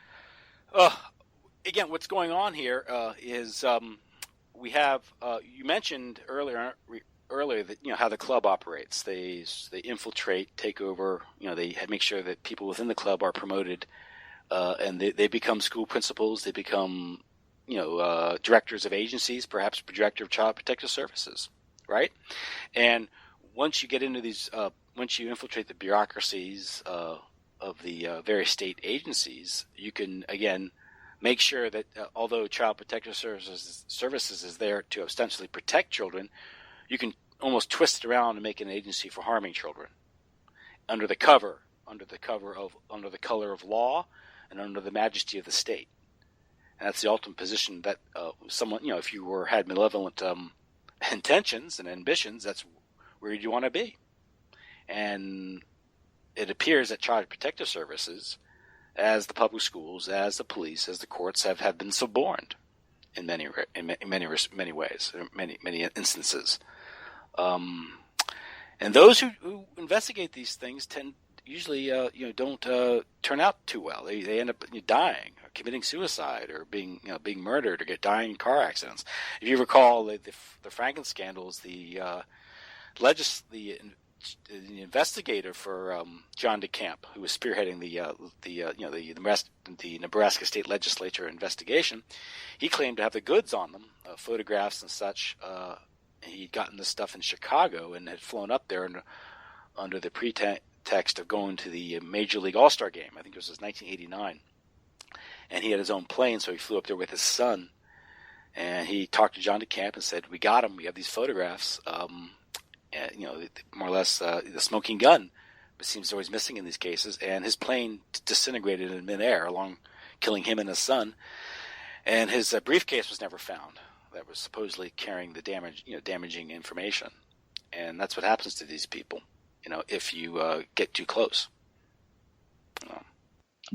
again, what's going on here is we have you mentioned earlier that how the club operates. They infiltrate, take over. They make sure that people within the club are promoted, and they become school principals. They become directors of agencies, perhaps director of child protective services, right? And once you get into these, once you infiltrate the bureaucracies of the various state agencies, you can again make sure that although child protective services is there to ostensibly protect children, you can almost twist it around and make an agency for harming children under the color of law and under the majesty of the state. And that's the ultimate position that someone, if you had malevolent intentions and ambitions, that's where you want to be. And it appears that child protective services, as the public schools, as the police, as the courts, have been suborned in many ways, many instances. And those who investigate these things usually don't turn out too well. They end up dying, or committing suicide, or being murdered, or dying in car accidents. If you recall the Franken scandals, the investigator for John DeCamp, who was spearheading the Nebraska State Legislature investigation, he claimed to have the goods on them, photographs and such. He'd gotten this stuff in Chicago and had flown up there under the pretext of going to the Major League All-Star game. I think it was 1989. And he had his own plane, so he flew up there with his son. And he talked to John DeCamp and said, "We got him. We have these photographs." More or less the smoking gun, but seems always missing in these cases. And his plane disintegrated in midair, killing him and his son. And his briefcase was never found. that was supposedly carrying the damaging information, and that's what happens to these people, if you get too close.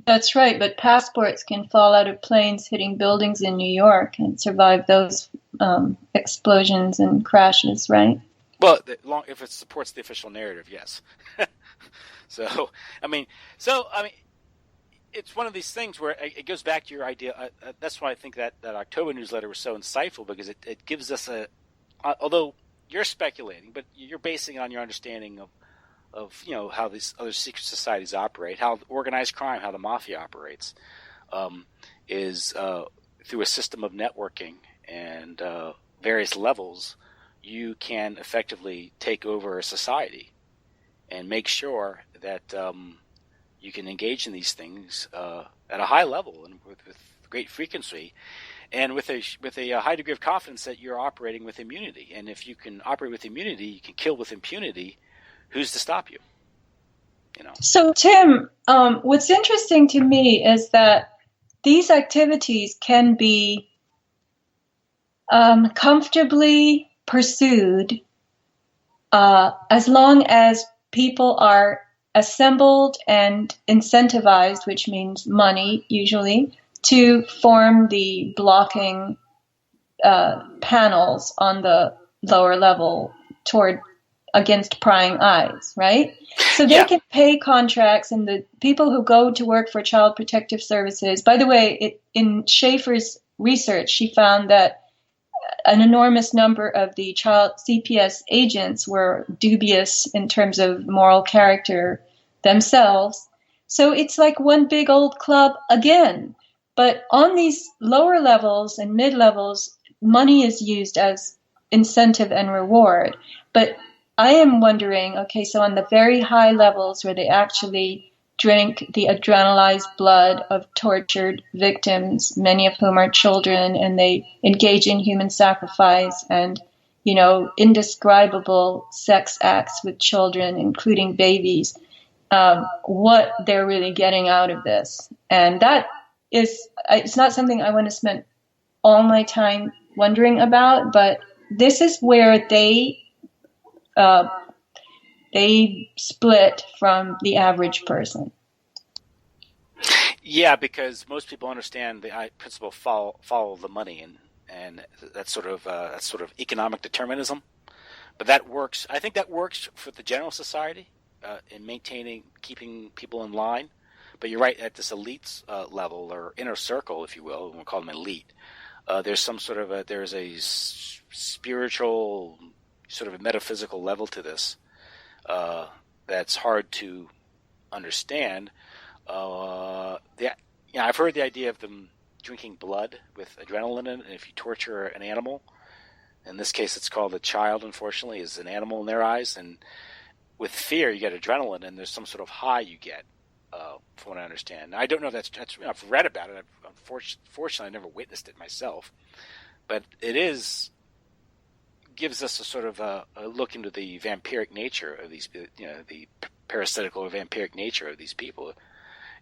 That's right, but passports can fall out of planes hitting buildings in New York and survive those explosions and crashes, right? Well, if it supports the official narrative, yes. So, it's one of these things where it goes back to your idea. That's why I think that October newsletter was so insightful, because it gives us although you're speculating, but you're basing it on your understanding of how these other secret societies operate, how organized crime, how the mafia operates, is through a system of networking and various levels. You can effectively take over a society and make sure that you can engage in these things at a high level and with great frequency, and with a high degree of confidence that you're operating with immunity. And if you can operate with immunity, you can kill with impunity. Who's to stop you? So, Tim, what's interesting to me is that these activities can be comfortably pursued as long as people are assembled and incentivized, which means money usually, to form the blocking panels on the lower level against prying eyes, right? So they can pay contracts, and the people who go to work for Child Protective Services, by the way, in Schaefer's research, she found that an enormous number of the child CPS agents were dubious in terms of moral character themselves. So it's like one big old club again. But on these lower levels and mid levels, money is used as incentive and reward. But I am wondering, okay, so on the very high levels where they actually drink the adrenalized blood of tortured victims, many of whom are children, and they engage in human sacrifice and, indescribable sex acts with children, including babies, what they're really getting out of this. And it's not something I want to spend all my time wondering about, but this is where they split from the average person. Yeah, because most people understand the principle follow the money, and that's sort of economic determinism. But that works. I think that works for the general society in keeping people in line. But you're right, at this elite level or inner circle, if you will, we'll call them elite. There's some sort of there's a spiritual, sort of a metaphysical level to this that's hard to understand. I've heard the idea of them drinking blood with adrenaline in it, and if you torture an animal, in this case it's called a child, unfortunately, is an animal in their eyes, and with fear you get adrenaline, and there's some sort of high you get, from what I understand. Now, I don't know if that's I've read about it. Unfortunately, I've never witnessed it myself, but it gives us a sort of a look into the vampiric nature of these, the parasitical or vampiric nature of these people,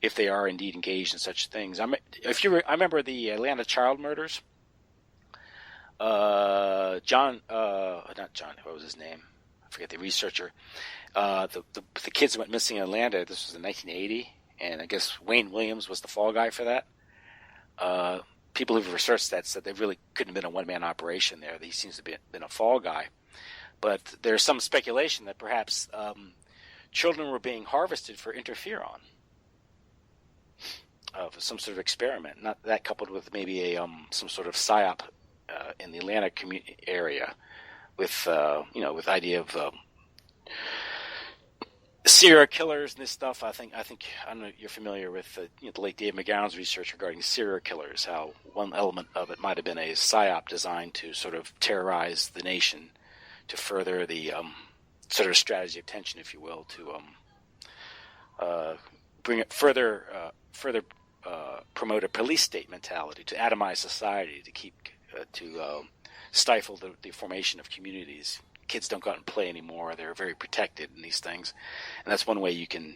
if they are indeed engaged in such things. I remember the Atlanta child murders. Not John. What was his name? I forget. The researcher. The kids went missing in Atlanta. This was in 1980, and I guess Wayne Williams was the fall guy for that. People who've researched that said they really couldn't have been a one-man operation there. He seems to have been a fall guy. But there's some speculation that perhaps children were being harvested for interferon of some sort of experiment. Not that, coupled with maybe some sort of psyop in the Atlanta area with with idea of serial killers and this stuff. I don't know if you're familiar with the late Dave McGowan's research regarding serial killers, how one element of it might have been a psyop designed to sort of terrorize the nation, to further the sort of strategy of tension, if you will, to bring it further promote a police state mentality, to atomize society, to stifle the formation of communities. Kids don't go out and play anymore. They're very protected in these things. And that's one way you can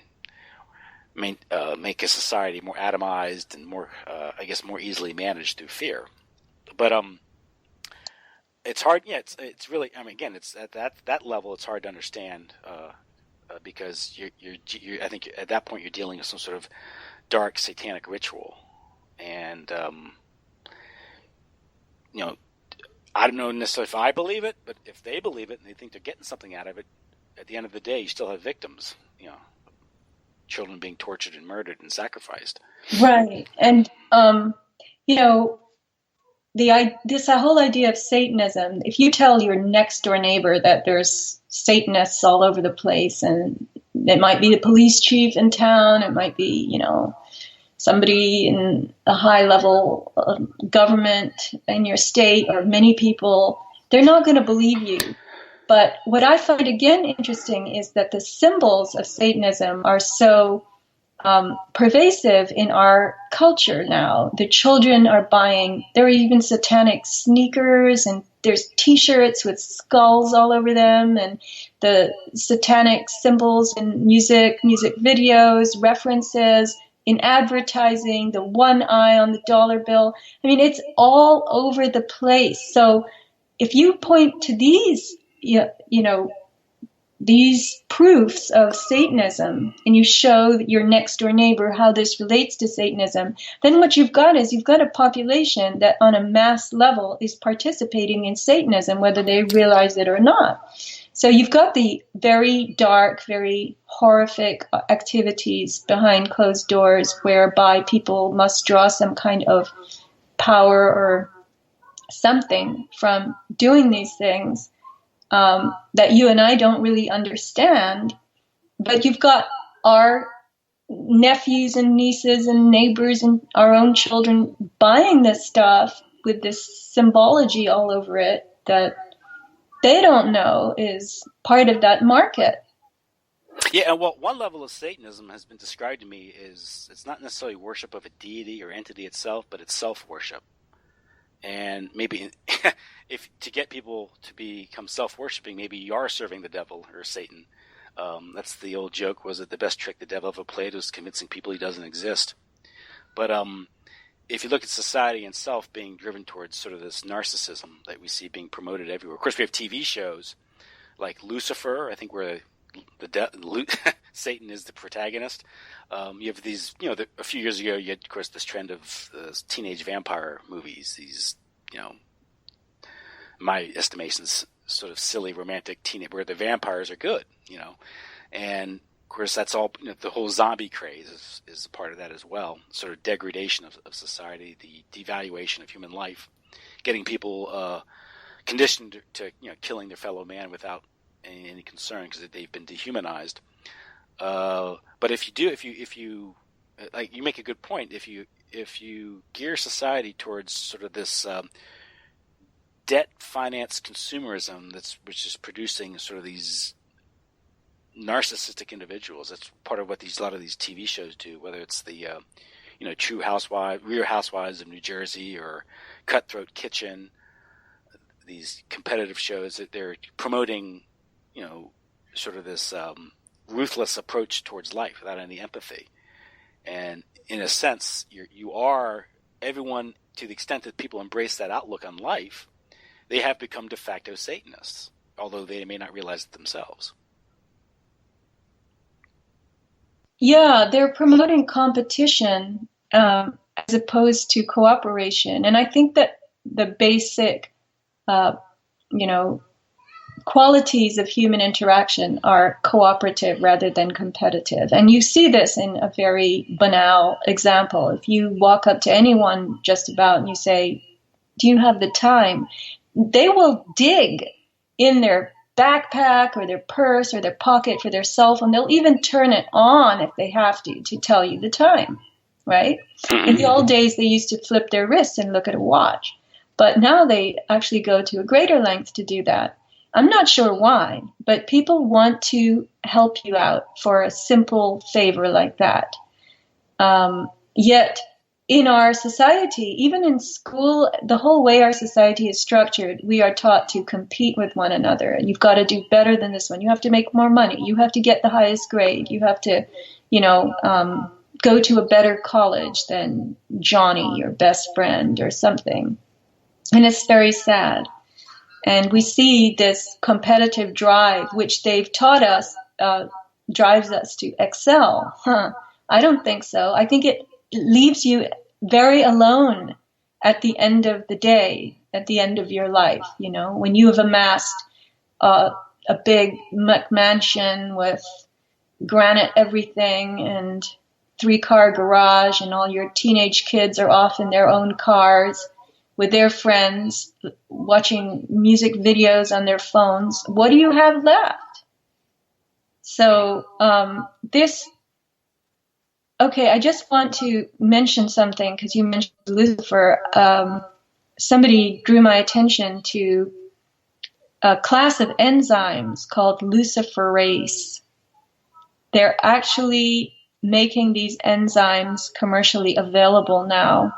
make a society more atomized and more, more easily managed through fear. But It's hard. Yeah, it's really. I mean, again, it's at that level. It's hard to understand because you're. I think at that point you're dealing with some sort of dark satanic ritual, and I don't know necessarily if I believe it, but if they believe it and they think they're getting something out of it, at the end of the day, you still have victims. Children being tortured and murdered and sacrificed. Right, and this whole idea of Satanism. If you tell your next door neighbor that there's Satanists all over the place, and it might be the police chief in town, it might be somebody in a high level of government in your state, or many people, they're not going to believe you. But what I find again interesting is that the symbols of Satanism are so pervasive in our culture now. The children are buying, there are even satanic sneakers, and there's t-shirts with skulls all over them, and the satanic symbols in music videos, references, in advertising, the one eye on the dollar bill. I mean, it's all over the place. So if you point to these, these proofs of Satanism, and you show your next door neighbor how this relates to Satanism, then what you've got a population that on a mass level is participating in Satanism, whether they realize it or not. So you've got the very dark, very horrific activities behind closed doors, whereby people must draw some kind of power or something from doing these things that you and I don't really understand. But you've got our nephews and nieces and neighbors and our own children buying this stuff with this symbology all over it that they don't know is part of that market. Yeah, and one level of Satanism has been described to me is it's not necessarily worship of a deity or entity itself, but it's self-worship. And maybe if to get people to become self-worshiping, maybe you are serving the devil or Satan. That's the old joke, was that the best trick the devil ever played was convincing people he doesn't exist. But if you look at society itself being driven towards sort of this narcissism that we see being promoted everywhere. Of course, we have TV shows like Lucifer, I think, where Satan is the protagonist. You have these, a few years ago, you had, of course, this trend of teenage vampire movies. These, my estimations, sort of silly romantic teenage, where the vampires are good, and of course that's all. The whole zombie craze is a part of that as well. Sort of degradation of society, the devaluation of human life, getting people conditioned to killing their fellow man without any concern because they've been dehumanized. But if you like, you make a good point. If you gear society towards sort of this debt finance consumerism which is producing sort of these narcissistic individuals, that's part of what a lot of these TV shows do. Whether it's the True Housewives, Real Housewives of New Jersey, or Cutthroat Kitchen, these competitive shows that they're promoting, sort of this ruthless approach towards life without any empathy. And in a sense, you are everyone, to the extent that people embrace that outlook on life, they have become de facto Satanists, although they may not realize it themselves. Yeah, they're promoting competition as opposed to cooperation. And I think that the basic, qualities of human interaction are cooperative rather than competitive. And you see this in a very banal example. If you walk up to anyone just about and you say, "Do you have the time?" they will dig in their backpack or their purse or their pocket for their cell phone. They'll even turn it on if they have to tell you the time, right? In the old days, they used to flip their wrists and look at a watch. But now they actually go to a greater length to do that. I'm not sure why, but people want to help you out for a simple favor like that. Yet in our society, even in school, the whole way our society is structured, we are taught to compete with one another. And you've got to do better than this one. You have to make more money. You have to get the highest grade. You have to, go to a better college than Johnny, your best friend, or something. And it's very sad. And we see this competitive drive, which they've taught us drives us to excel. I don't think so. I think it leaves you very alone at the end of the day, at the end of your life. You know, when you have amassed a big McMansion with granite everything and 3-car garage, and all your teenage kids are off in their own cars with their friends watching music videos on their phones. What do you have left? So I just want to mention something because you mentioned Lucifer. Somebody drew my attention to a class of enzymes called luciferase. They're actually making these enzymes commercially available now.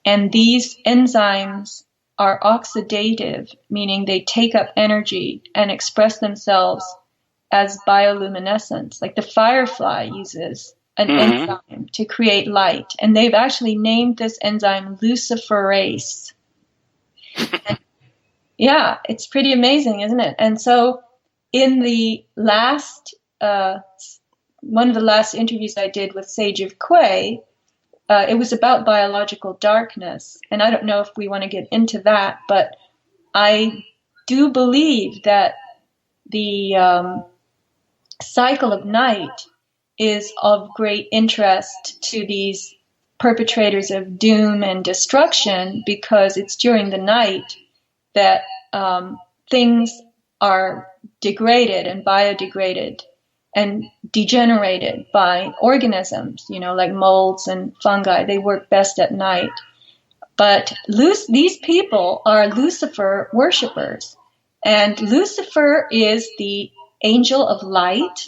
And these enzymes are oxidative, meaning they take up energy and express themselves as bioluminescence. Like the firefly uses an enzyme to create light. And they've actually named this enzyme luciferase. Yeah, it's pretty amazing, isn't it? And so in the last, one of the last interviews I did with Sage of Quay, it was about biological darkness. And I don't know if we want to get into that, but I do believe that the cycle of night is of great interest to these perpetrators of doom and destruction, because it's during the night that things are degraded and biodegraded and degenerated by organisms, you know, like molds and fungi. They work best at night. But these people are Lucifer worshippers. And Lucifer is the angel of light.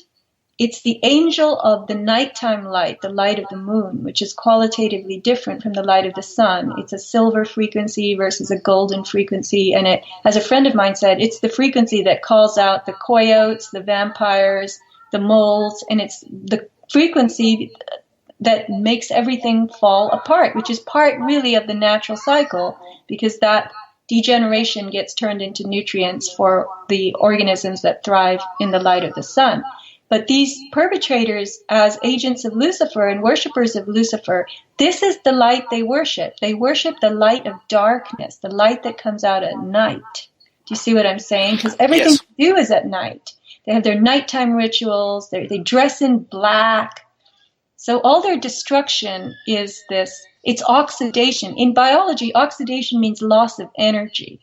It's the angel of the nighttime light, the light of the moon, which is qualitatively different from the light of the sun. It's a silver frequency versus a golden frequency. And it, as a friend of mine said, it's the frequency that calls out the coyotes, the vampires, the moles, and it's the frequency that makes everything fall apart, which is part really of the natural cycle, because that degeneration gets turned into nutrients for the organisms that thrive in the light of the sun. But these perpetrators, as agents of Lucifer and worshippers of Lucifer, this is the light they worship. They worship the light of darkness, the light that comes out at night. Do you see what I'm saying? Because everything they do is at night. They have their nighttime rituals. They dress in black. So all their destruction is this. It's oxidation. In biology, oxidation means loss of energy.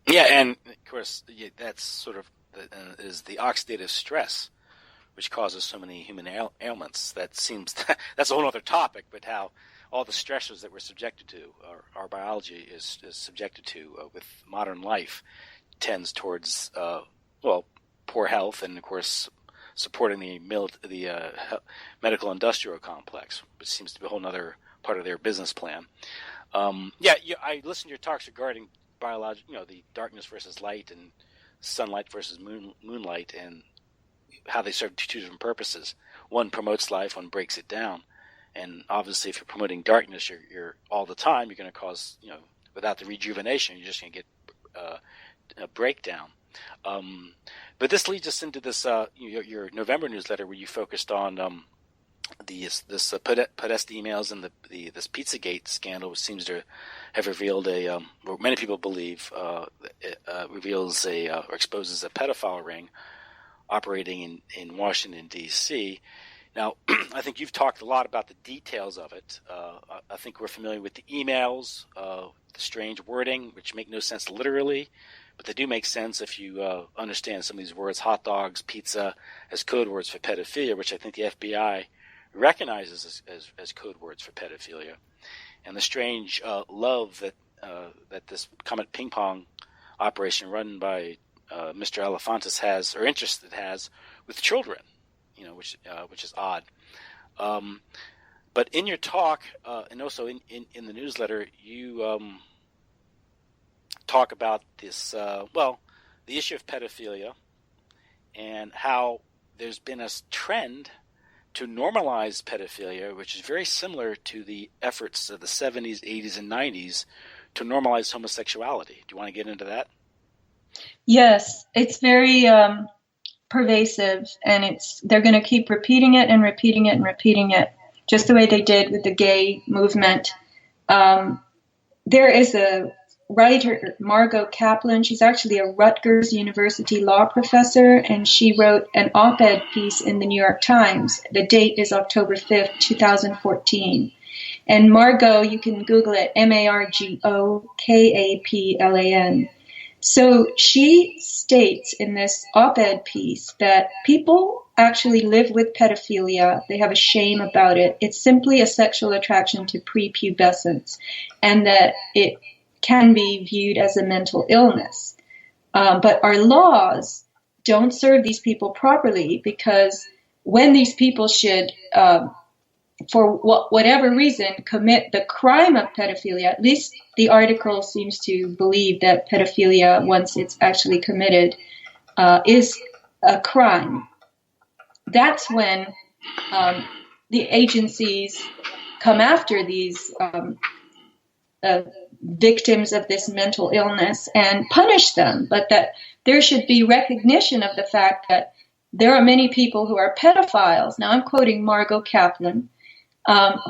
Yeah, and of course, that's sort of is the oxidative stress, which causes so many human ailments. That's a whole other topic, but how all the stressors that we're subjected to, our biology is subjected to with modern life, tends towards poor health, and of course supporting the medical industrial complex, which seems to be a whole other part of their business plan. I listened to your talks regarding biology, the darkness versus light and sunlight versus moonlight, and how they serve two different purposes. One promotes life, one breaks it down. And obviously, if you're promoting darkness, you're all the time, you're going to cause, without the rejuvenation, you're just going to get a breakdown. But this leads us into this your November newsletter, where you focused on this Podesta emails and this Pizzagate scandal, which seems to have revealed what many people believe reveals or exposes a pedophile ring operating in Washington, D.C. Now, I think you've talked a lot about the details of it. I think we're familiar with the emails, the strange wording, which make no sense literally, but they do make sense if you understand some of these words, hot dogs, pizza, as code words for pedophilia, which I think the FBI recognizes as code words for pedophilia, and the strange love that this Comet Ping Pong operation run by Mr. Elefantis has, or interest it has, with children, which is odd. But in your talk, and also in the newsletter, you talk about this, the issue of pedophilia, and how there's been a trend to normalize pedophilia, which is very similar to the efforts of the 70s, 80s, and 90s to normalize homosexuality. Do you want to get into that? Yes, it's very pervasive, and they're going to keep repeating it and repeating it and repeating it, just the way they did with the gay movement. There is a writer, Margot Kaplan. She's actually a Rutgers University law professor, and she wrote an op-ed piece in the New York Times. The date is October 5th, 2014. And Margot, you can Google it, Margokaplan. So she states in this op-ed piece that people actually live with pedophilia. They have a shame about it. It's simply a sexual attraction to prepubescence, and that it can be viewed as a mental illness. But our laws don't serve these people properly, because when these people should, for whatever reason, commit the crime of pedophilia, at least the article seems to believe that pedophilia, once it's actually committed, is a crime. That's when the agencies come after these victims of this mental illness and punish them, but that there should be recognition of the fact that there are many people who are pedophiles. Now, I'm quoting Margot Kaplan,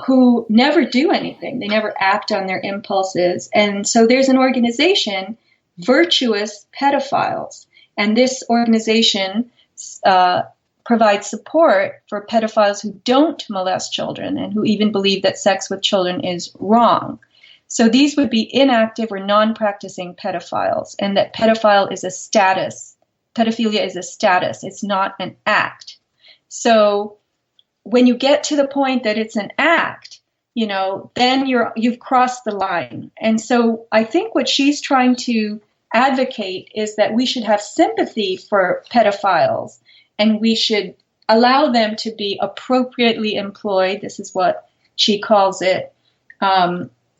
who never do anything. They never act on their impulses. And so there's an organization, Virtuous Pedophiles, and this organization provides support for pedophiles who don't molest children and who even believe that sex with children is wrong. So these would be inactive or non-practicing pedophiles, and that pedophile is a status. Pedophilia is a status. It's not an act. So when you get to the point that it's an act, then you've crossed the line. And so I think what she's trying to advocate is that we should have sympathy for pedophiles, and we should allow them to be appropriately employed. This is what she calls it.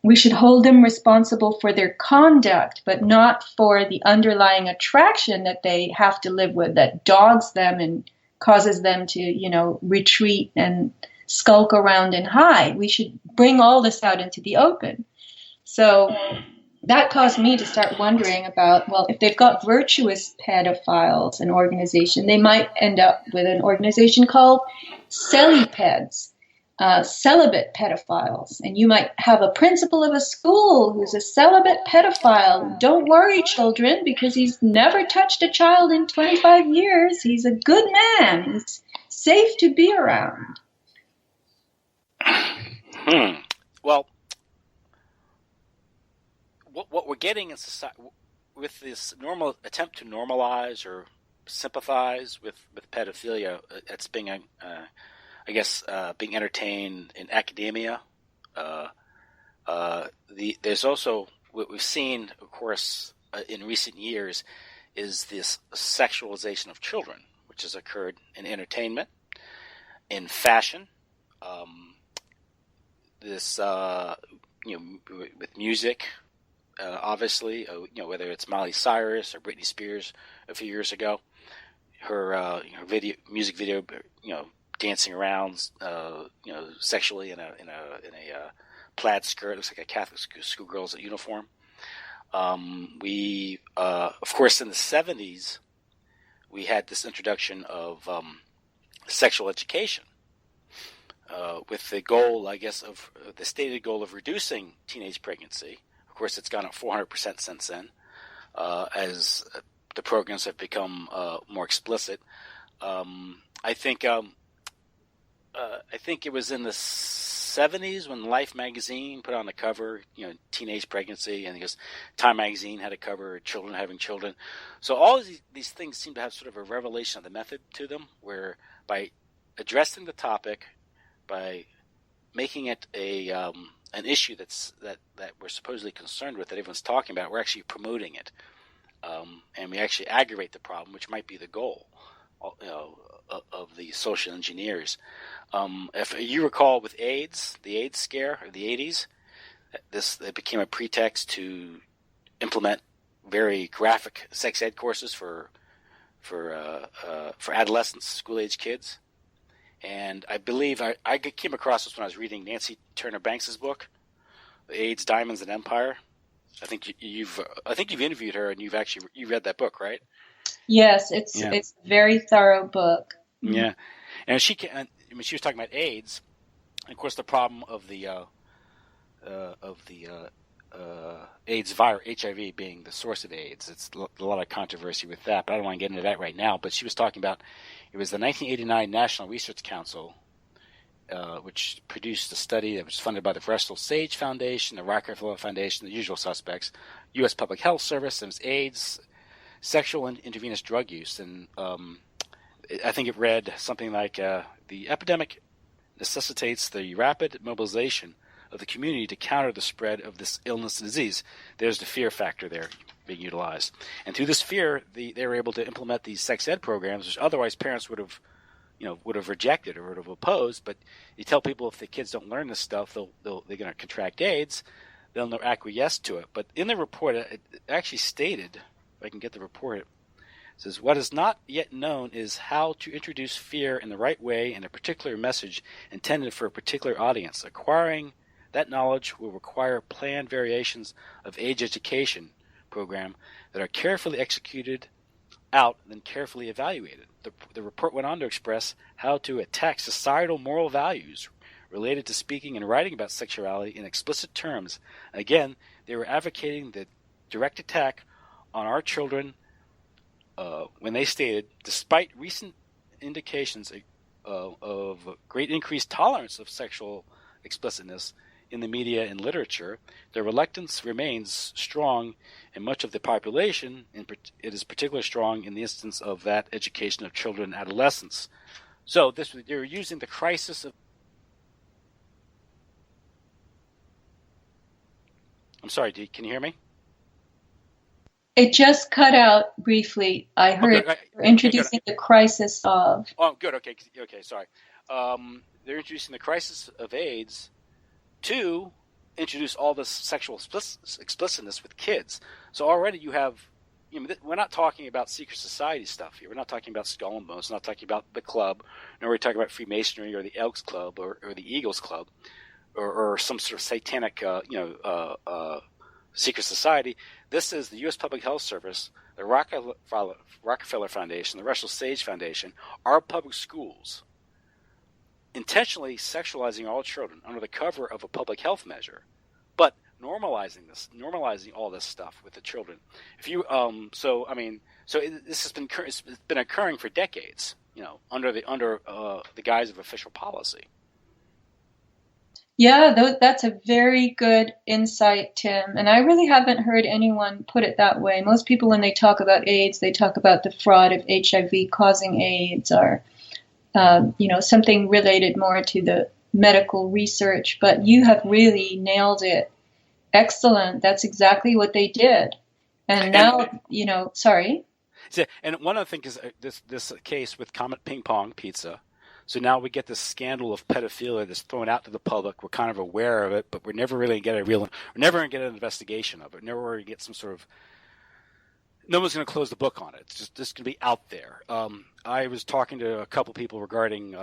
We should hold them responsible for their conduct, but not for the underlying attraction that they have to live with, that dogs them and causes them to, retreat and skulk around and hide. We should bring all this out into the open. So that caused me to start wondering about, well, if they've got Virtuous Pedophiles, an organization, they might end up with an organization called Celipeds, celibate pedophiles. And you might have a principal of a school who's a celibate pedophile. Don't worry, children, because he's never touched a child in 25 years. He's a good man. He's safe to be around. Well, what we're getting in society with this attempt to normalize or sympathize with pedophilia, it's being being entertained in academia. There's also what we've seen, of course, in recent years, is this sexualization of children, which has occurred in entertainment, in fashion, with music, obviously, whether it's Miley Cyrus or Britney Spears a few years ago, her music video, dancing around, sexually in a plaid skirt, looks like a Catholic schoolgirl's uniform. Of course, in the 70s, we had this introduction of sexual education, with the goal, I guess, of the stated goal of reducing teenage pregnancy. Of course, it's gone up 400% since then, as the programs have become more explicit. I think it was in the 70s when Life magazine put on the cover, teenage pregnancy, and because Time magazine had a cover, children having children. So all of these things seem to have sort of a revelation of the method to them, where by addressing the topic, by making it an issue that we're supposedly concerned with, that everyone's talking about, we're actually promoting it, and we actually aggravate the problem, which might be the goal, of the social engineers. If you recall, with AIDS, the AIDS scare of the 80s, it became a pretext to implement very graphic sex ed courses for adolescents, school-age kids. And I believe I came across this when I was reading Nancy Turner Banks' book, The AIDS, Diamonds, and Empire. I think you've interviewed her, and you read that book, right? Yes, Yeah, it's a very thorough book. yeah. And she was talking about AIDS, and of course the problem of the AIDS virus, HIV being the source of AIDS. It's a lot of controversy with that, but I don't want to get into that right now. But she was talking about it was the 1989 National Research Council, which produced a study that was funded by the Russell Sage Foundation, the Rockefeller Foundation, the usual suspects, U.S. Public Health Service, and it was AIDS, sexual and intravenous drug use. And I think it read something like the epidemic necessitates the rapid mobilization of the community to counter the spread of this illness and disease. There's the fear factor there being utilized. And through this fear, they were able to implement these sex ed programs, which otherwise parents would have rejected or would have opposed. But you tell people if the kids don't learn this stuff, they're going to contract AIDS. They'll acquiesce to it. But in the report, it actually stated, if I can get the report, it says, what is not yet known is how to introduce fear in the right way in a particular message intended for a particular audience. Acquiring that knowledge will require planned variations of age education program that are carefully executed out and then carefully evaluated. The report went on to express how to attack societal moral values related to speaking and writing about sexuality in explicit terms. Again, they were advocating the direct attack on our children when they stated, despite recent indications of great increased tolerance of sexual explicitness in the media and literature, the reluctance remains strong in much of the population, and it is particularly strong in the instance of that education of children and adolescents. So they're using the crisis of... I'm sorry, can you hear me? It just cut out briefly. I heard introducing the crisis of... Oh, good. Okay, sorry. They're introducing the crisis of AIDS to introduce all this sexual explicitness with kids. So already you have, we're not talking about secret society stuff here. We're not talking about Skull and Bones. We're not talking about the club. Nor are we talking about Freemasonry or the Elks Club or the Eagles Club or some sort of satanic, secret society. This is the U.S. Public Health Service, the Rockefeller Foundation, the Russell Sage Foundation, our public schools, intentionally sexualizing all children under the cover of a public health measure, but normalizing all this stuff with the children. If you, this has been occurring for decades, under the guise of official policy. Yeah, that's a very good insight, Tim. And I really haven't heard anyone put it that way. Most people, when they talk about AIDS, they talk about the fraud of HIV causing AIDS, or something related more to the medical research, but you have really nailed it. Excellent. That's exactly what they did. And now, sorry. And one other thing is this case with Comet Ping Pong Pizza. So now we get this scandal of pedophilia that's thrown out to the public. We're kind of aware of it, but we're never really going to get an investigation of it. Never going to get some sort of... No one's going to close the book on it. It's just going to be out there. I was talking to a couple people regarding,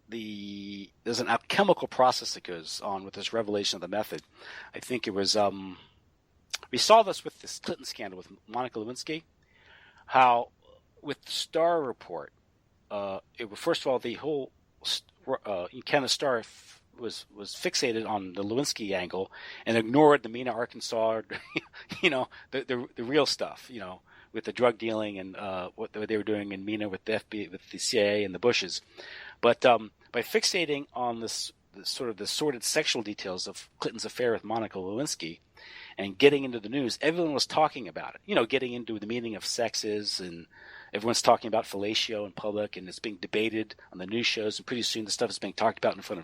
there's an alchemical process that goes on with this revelation of the method. I think it was, we saw this with this Clinton scandal with Monica Lewinsky, how with the Starr report, first of all, the whole Kenneth Starr was fixated on the Lewinsky angle and ignored the Mena, Arkansas, the real stuff, with the drug dealing and what they were doing in Mena with the FBI, with the CIA and the Bushes. But by fixating on the sordid sexual details of Clinton's affair with Monica Lewinsky and getting into the news, everyone was talking about it, getting into the meaning of sex is, and everyone's talking about fellatio in public, and it's being debated on the news shows, and pretty soon the stuff is being talked about in front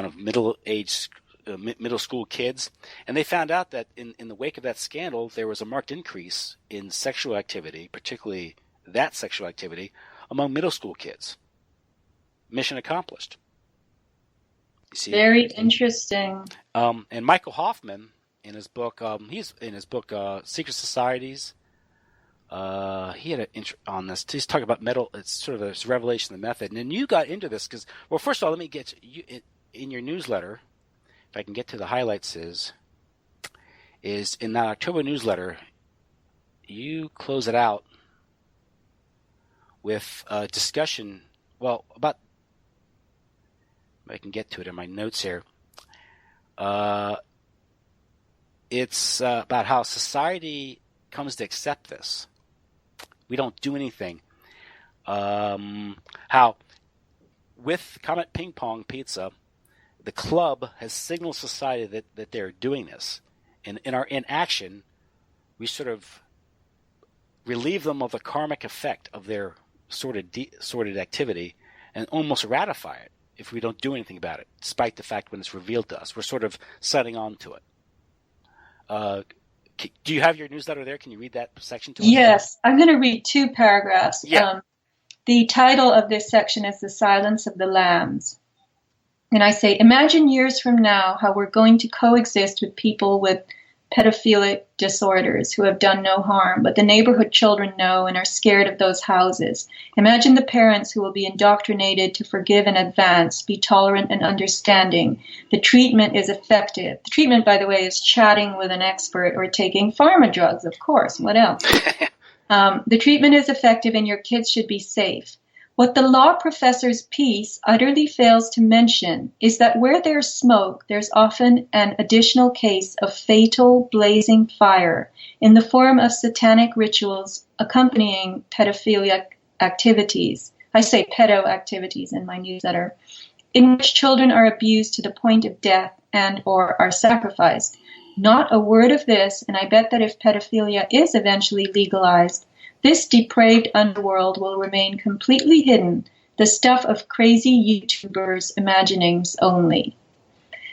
of middle school kids. And they found out that in the wake of that scandal, there was a marked increase in sexual activity, particularly that sexual activity, among middle school kids. Mission accomplished. You see? Very interesting. And Michael Hoffman, in his book, Secret Societies, he had an intro on this. He's talking about it's sort of this revelation of the method. And then you got into this because, well, first of all, let me get you in your newsletter. If I can get to the highlights, is is in that October newsletter, you close it out with a discussion, about, if I can get to it in my notes here. It's about how society comes to accept this. We don't do anything. How with Comet Ping Pong Pizza, the club has signaled society that they're doing this. And in our inaction, we sort of relieve them of the karmic effect of their sordid activity and almost ratify it if we don't do anything about it, despite the fact when it's revealed to us. We're sort of signing on to it. Do you have your newsletter there? Can you read that section to us? Yes, I'm going to read 2 paragraphs. Yeah. The title of this section is The Silence of the Lambs. And I say, imagine years from now how we're going to coexist with people with pedophilic disorders who have done no harm, but the neighborhood children know and are scared of those houses. Imagine the parents who will be indoctrinated to forgive in advance, be tolerant and understanding. The treatment is effective. The treatment, by the way, is chatting with an expert or taking pharma drugs, of course. What else? The treatment is effective and your kids should be safe. What the law professor's piece utterly fails to mention is that where there's smoke, there's often an additional case of fatal blazing fire in the form of satanic rituals accompanying pedophilic activities. I say pedo activities in my newsletter, in which children are abused to the point of death and or are sacrificed. Not a word of this, and I bet that if pedophilia is eventually legalized, this depraved underworld will remain completely hidden, the stuff of crazy YouTubers' imaginings only.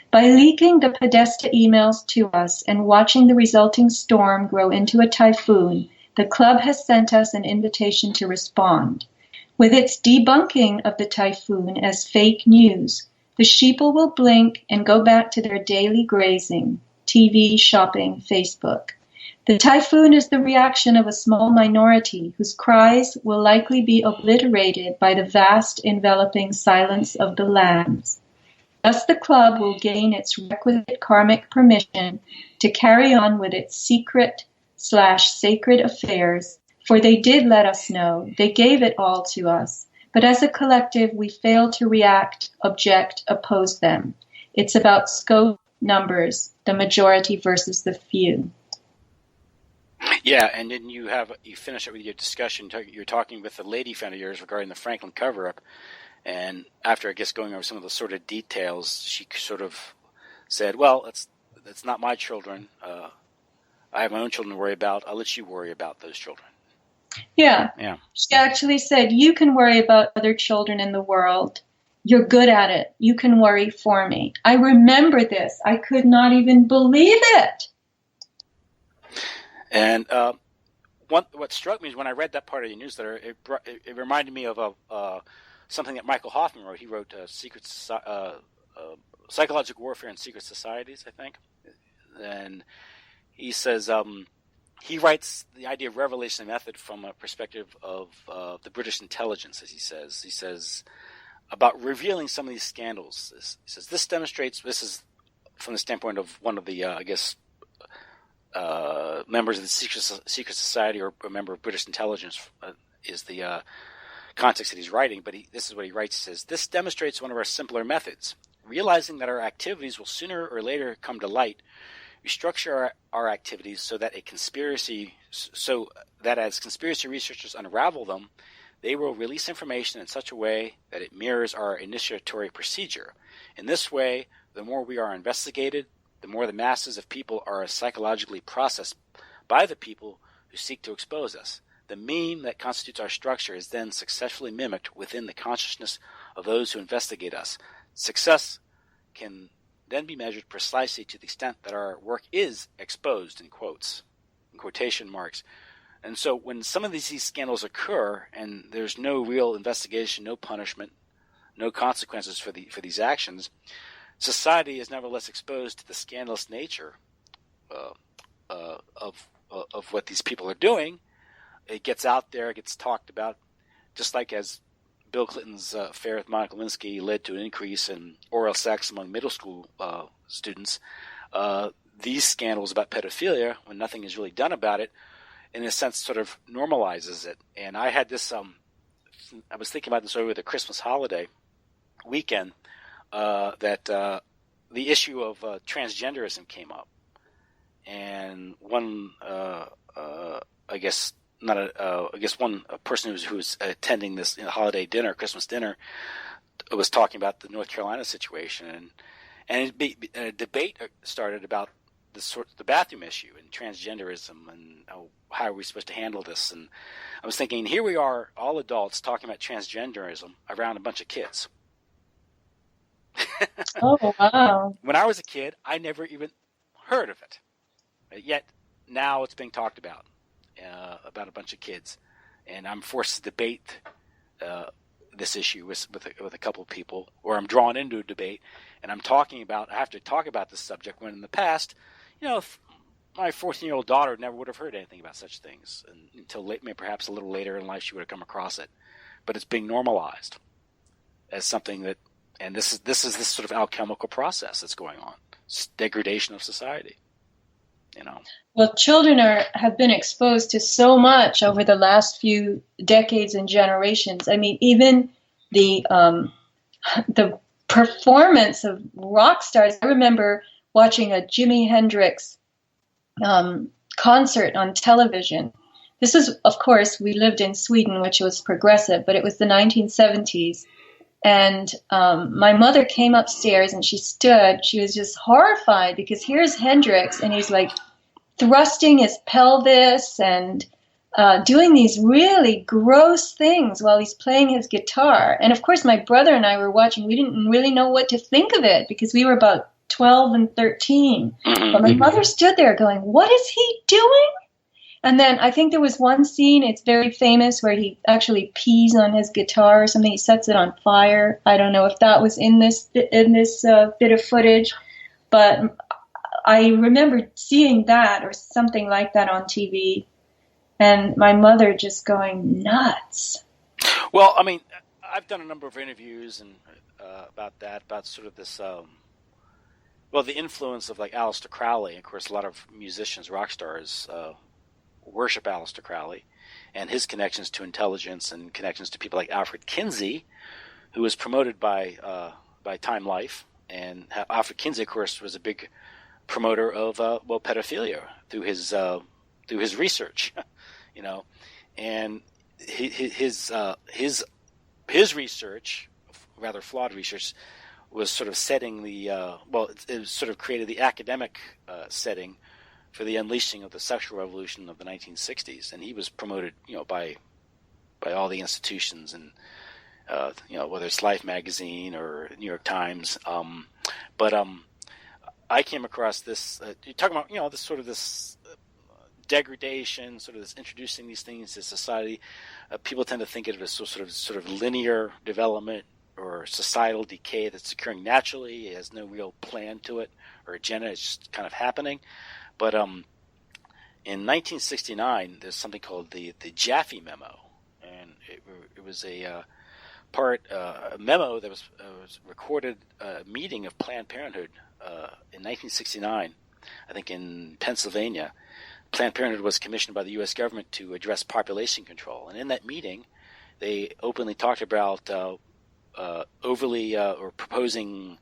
By leaking the Podesta emails to us and watching the resulting storm grow into a typhoon, the club has sent us an invitation to respond. With its debunking of the typhoon as fake news, the sheeple will blink and go back to their daily grazing, TV, shopping, Facebook. The typhoon is the reaction of a small minority whose cries will likely be obliterated by the vast enveloping silence of the lambs. Thus the club will gain its requisite karmic permission to carry on with its secret/sacred affairs, for they did let us know, they gave it all to us, but as a collective we fail to react, object, oppose them. It's about scope, numbers, the majority versus the few. Yeah, and then you finish it with your discussion. You're talking with a lady friend of yours regarding the Franklin cover-up, and after I guess going over some of the sort of details, she sort of said, "Well, it's not my children. I have my own children to worry about. I'll let you worry about those children." Yeah. Yeah. She actually said, "You can worry about other children in the world. You're good at it. You can worry for me." I remember this. I could not even believe it. And what struck me is when I read that part of your newsletter, it reminded me of something that Michael Hoffman wrote. He wrote Psychological Warfare in Secret Societies, I think. And he says he writes the idea of revelation method from a perspective of the British intelligence, as he says. He says about revealing some of these scandals. He says this demonstrates, this is from the standpoint of one of the, members of the secret society or a member of British intelligence is the context that he's writing, but this is what he writes. He says, this demonstrates one of our simpler methods. Realizing that our activities will sooner or later come to light, we structure our activities so that as conspiracy researchers unravel them, they will release information in such a way that it mirrors our initiatory procedure. In this way, the more we are investigated, the more the masses of people are psychologically processed by the people who seek to expose us. The meme that constitutes our structure is then successfully mimicked within the consciousness of those who investigate us. Success can then be measured precisely to the extent that our work is exposed, in quotes, in quotation marks. And so when some of these scandals occur and there's no real investigation, no punishment, no consequences for these actions, society is nevertheless exposed to the scandalous nature of what these people are doing. It gets out there, it gets talked about, just like as Bill Clinton's affair with Monica Lewinsky led to an increase in oral sex among middle school students. these scandals about pedophilia, when nothing is really done about it, in a sense, sort of normalizes it. And I had this. I was thinking about this over the Christmas holiday weekend. That the issue of transgenderism came up, and one, I guess not a, I guess one person who was attending this holiday dinner, Christmas dinner, was talking about the North Carolina situation, and a debate started about the bathroom issue and transgenderism and how are we supposed to handle this. And I was thinking, here we are, all adults talking about transgenderism around a bunch of kids. Oh, wow. When I was a kid, I never even heard of it. Yet now it's being talked about a bunch of kids, and I'm forced to debate this issue with a couple of people, or I'm drawn into a debate, and I have to talk about this subject when in the past, my 14-year-old daughter never would have heard anything about such things until maybe perhaps a little later in life she would have come across it. But it's being normalized as something that, and this is this sort of alchemical process that's going on. It's degradation of society. Well, children have been exposed to so much over the last few decades and generations. I mean, even the performance of rock stars. I remember watching a Jimi Hendrix concert on television. This is, of course, we lived in Sweden, which was progressive, but it was the 1970s. And my mother came upstairs and she stood. She was just horrified because here's Hendrix and he's like thrusting his pelvis and doing these really gross things while he's playing his guitar. And of course, my brother and I were watching. We didn't really know what to think of it because we were about 12 and 13. But my mother stood there going, what is he doing? And then I think there was one scene, it's very famous, where he actually pees on his guitar or something. He sets it on fire. I don't know if that was in this bit of footage, but I remember seeing that or something like that on TV, and my mother just going nuts. Well, I mean, I've done a number of interviews and about sort of this, the influence of like Aleister Crowley. Of course, a lot of musicians, rock stars, worship Aleister Crowley and his connections to intelligence and connections to people like Alfred Kinsey, who was promoted by Time Life. And Alfred Kinsey, of course, was a big promoter of pedophilia through his research, and his research, rather flawed research, was sort of setting it sort of created the academic setting for the unleashing of the sexual revolution of the 1960s, and he was promoted, by all the institutions, and whether it's Life magazine or New York Times. But I came across this. You're talking about, this degradation, sort of this introducing these things to society. People tend to think of it as sort of linear development or societal decay that's occurring naturally. It has no real plan to it or agenda. It's just kind of happening. But in 1969, there's something called the Jaffe Memo, and it was a memo that was recorded a meeting of Planned Parenthood in 1969, I think in Pennsylvania. Planned Parenthood was commissioned by the U.S. government to address population control, and in that meeting, they openly talked about overly or proposing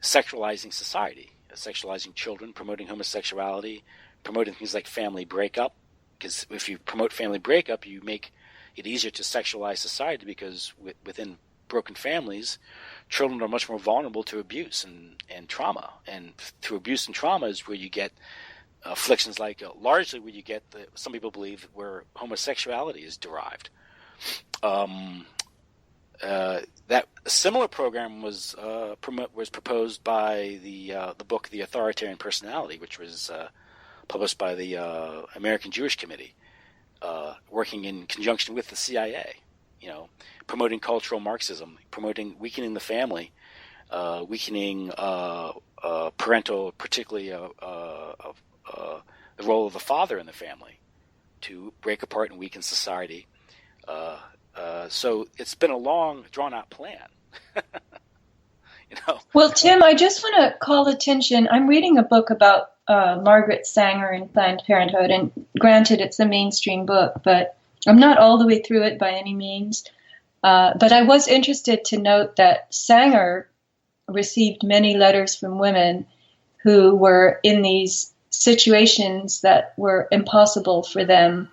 sexualizing society. Sexualizing children, promoting homosexuality, promoting things like family breakup. Because if you promote family breakup, you make it easier to sexualize society, because within broken families, children are much more vulnerable to abuse and trauma. And through abuse and trauma is where you get afflictions like, largely where you get, some people believe, where homosexuality is derived. That a similar program was proposed by the book The Authoritarian Personality, which was published by the American Jewish Committee, working in conjunction with the CIA. Promoting cultural Marxism, promoting weakening the family, weakening parental, particularly the role of the father in the family, to break apart and weaken society. So it's been a long, drawn-out plan. You know. Well, Tim, I just want to call attention. I'm reading a book about Margaret Sanger and Planned Parenthood, and granted, it's a mainstream book, but I'm not all the way through it by any means. But I was interested to note that Sanger received many letters from women who were in these situations that were impossible for them.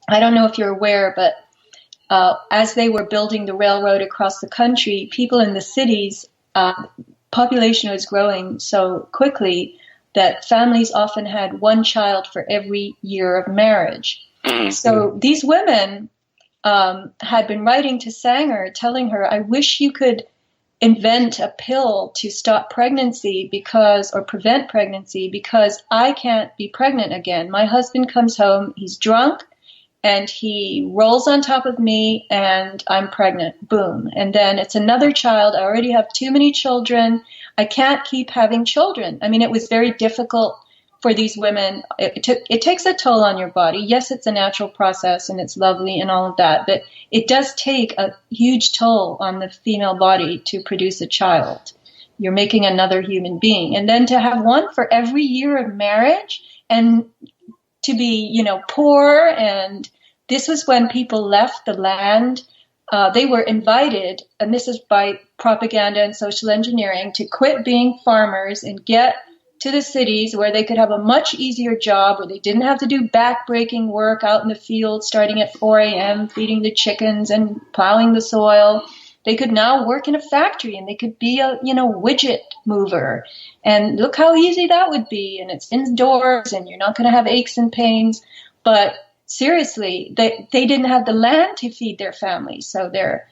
I don't know if you're aware, but as they were building the railroad across the country, people in the cities, population was growing so quickly that families often had one child for every year of marriage. So these women had been writing to Sanger telling her, I wish you could invent a pill to stop pregnancy or prevent pregnancy, because I can't be pregnant again. My husband comes home, he's drunk, and he rolls on top of me, and I'm pregnant. Boom. And then it's another child. I already have too many children. I can't keep having children. I mean, it was very difficult for these women. It takes a toll on your body. Yes, it's a natural process, and it's lovely and all of that, but it does take a huge toll on the female body to produce a child. You're making another human being. And then to have one for every year of marriage, and to be, poor. And this was when people left the land. They were invited, and this is by propaganda and social engineering, to quit being farmers and get to the cities where they could have a much easier job, where they didn't have to do back-breaking work out in the field starting at 4 a.m., feeding the chickens and plowing the soil. They could now work in a factory, and they could be a, widget mover. And look how easy that would be. And it's indoors, and you're not going to have aches and pains. But seriously, they didn't have the land to feed their families. So their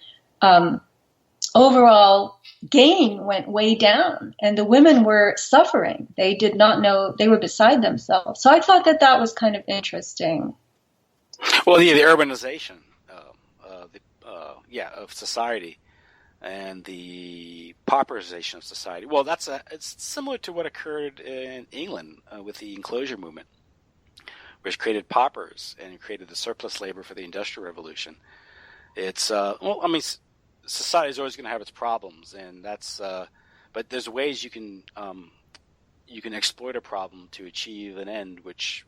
overall gain went way down, and the women were suffering. They did not know, they were beside themselves. So I thought that was kind of interesting. Well, the urbanization of society and the pauperization of society. Well, it's similar to what occurred in England with the enclosure movement, which created paupers and created the surplus labor for the Industrial Revolution. It's society is always going to have its problems, and that's. But there's ways you can exploit a problem to achieve an end, which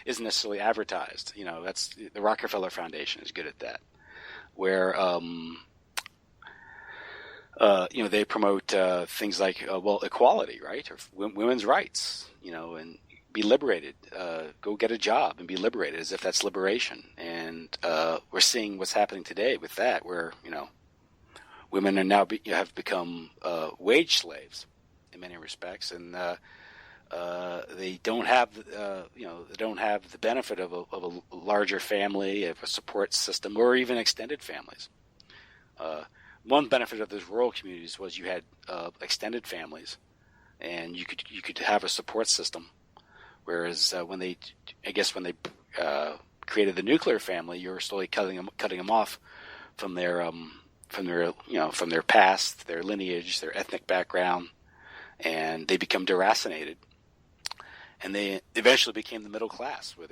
isn't necessarily advertised. That's the Rockefeller Foundation is good at that, where they promote things like equality, right, or women's rights, and be liberated, go get a job and be liberated, as if that's liberation. And we're seeing what's happening today with that, where women are now have become wage slaves in many respects, and they don't have the benefit of a larger family, of a support system, or even extended families. One benefit of those rural communities was you had extended families, and you could have a support system. Whereas when they created the nuclear family, you were slowly cutting them off from their past, their lineage, their ethnic background, and they become deracinated. And they eventually became the middle class, where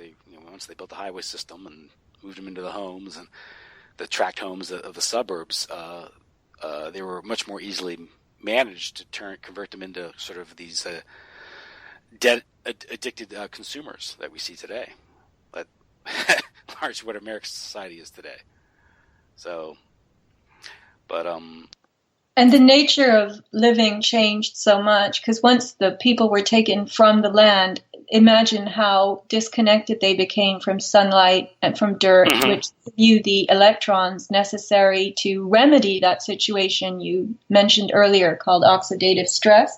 once they built the highway system and moved them into the homes and the tract homes of the suburbs, they were much more easily managed to convert them into sort of these addicted consumers that we see today. But largely what American society is today. So, but and the nature of living changed so much, because once the people were taken from the land, imagine how disconnected they became from sunlight and from dirt, which give you the electrons necessary to remedy that situation you mentioned earlier, called oxidative stress,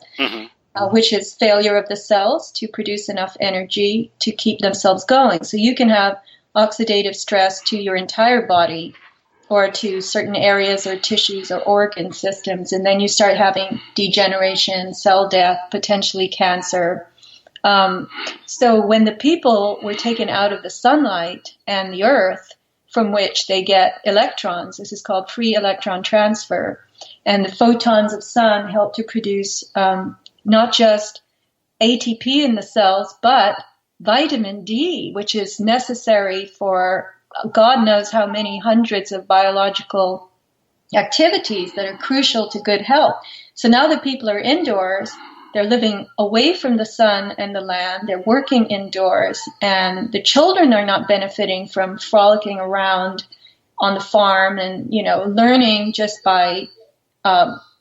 which is failure of the cells to produce enough energy to keep themselves going. So you can have oxidative stress to your entire body, or to certain areas or tissues or organ systems, and then you start having degeneration, cell death, potentially cancer. So when the people were taken out of the sunlight and the earth, from which they get electrons, this is called free electron transfer, and the photons of sun help to produce not just ATP in the cells, but vitamin D, which is necessary for God knows how many hundreds of biological activities that are crucial to good health. So now that people are indoors, they're living away from the sun and the land, they're working indoors, and the children are not benefiting from frolicking around on the farm and, learning just by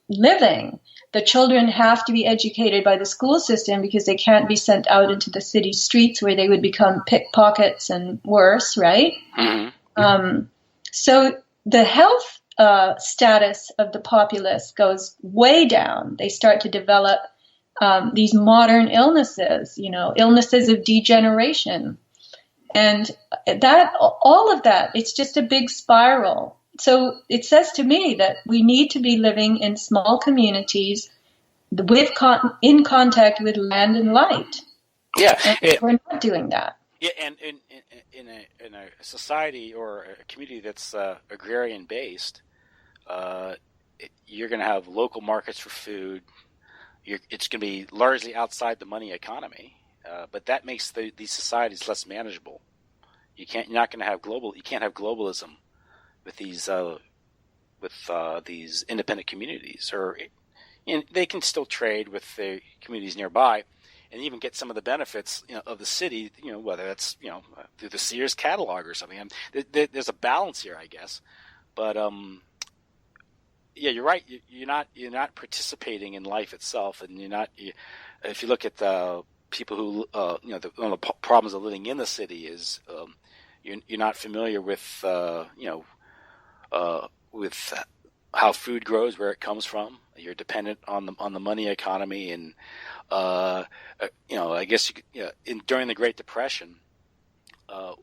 living. The children have to be educated by the school system because they can't be sent out into the city streets where they would become pickpockets and worse, right? Mm-hmm. So the health status of the populace goes way down. They start to develop these modern illnesses, illnesses of degeneration. And all of that, it's just a big spiral. So it says to me that we need to be living in small communities in contact with land and light. Yeah, and we're not doing that. Yeah, and in a society or a community that's agrarian based, you're going to have local markets for food. It's going to be largely outside the money economy, but that makes these societies less manageable. You can't have globalism with these independent communities, they can still trade with the communities nearby, and even get some of the benefits of the city. Whether that's through the Sears catalog or something. There's a balance here, I guess, but yeah, you're right. You're not participating in life itself, and if you look at the people who one of the problems of living in the city is you're not familiar with with how food grows, where it comes from. You're dependent on the money economy, and I guess during the Great Depression,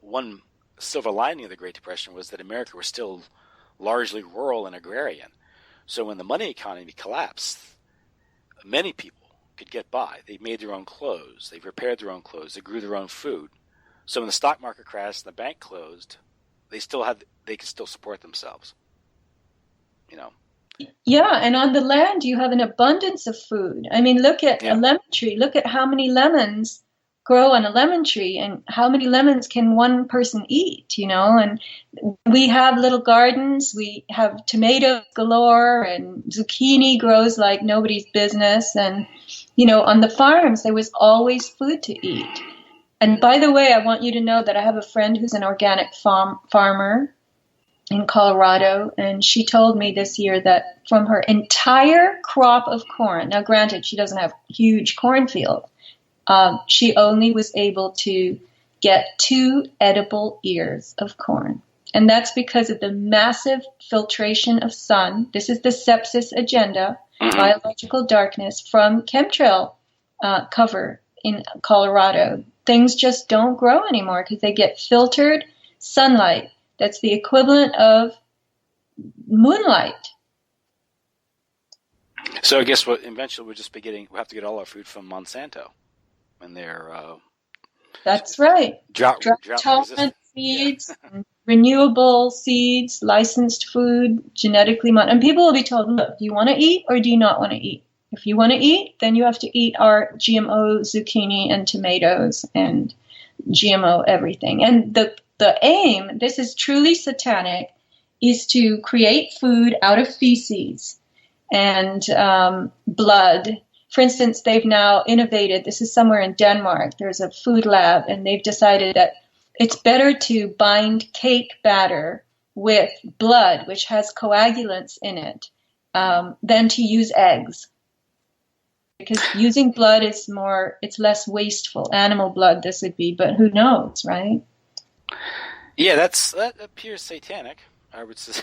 one silver lining of the Great Depression was that America was still largely rural and agrarian. So when the money economy collapsed, many people could get by. They made their own clothes. They repaired their own clothes. They grew their own food. So when the stock market crashed and the bank closed, they could still support themselves. Yeah, and on the land you have an abundance of food. I mean, look at a lemon tree. Look at how many lemons grow on a lemon tree, and how many lemons can one person eat, And we have little gardens. We have tomatoes galore, and zucchini grows like nobody's business. And, on the farms, there was always food to eat. And by the way, I want you to know that I have a friend who's an organic farmer in Colorado, and she told me this year that from her entire crop of corn, now granted, she doesn't have huge cornfield, she only was able to get 2 edible ears of corn. And that's because of the massive filtration of sun. This is the sepsis agenda, biological darkness from chemtrail cover in Colorado. Things just don't grow anymore because they get filtered sunlight. That's the equivalent of moonlight. So I guess eventually we'll have to get all our food from Monsanto, and they're that's right. Drought tolerant seeds, renewable seeds, licensed food, genetically and people will be told, look, do you want to eat or do you not want to eat? If you want to eat, then you have to eat our GMO zucchini and tomatoes and GMO everything. And the aim, this is truly satanic, is to create food out of feces and blood. For instance, they've now innovated, this is somewhere in Denmark, there's a food lab, and they've decided that it's better to bind cake batter with blood, which has coagulants in it, than to use eggs. Because using blood it's less wasteful. Animal blood, this would be, but who knows, right? Yeah, that appears satanic, I would say.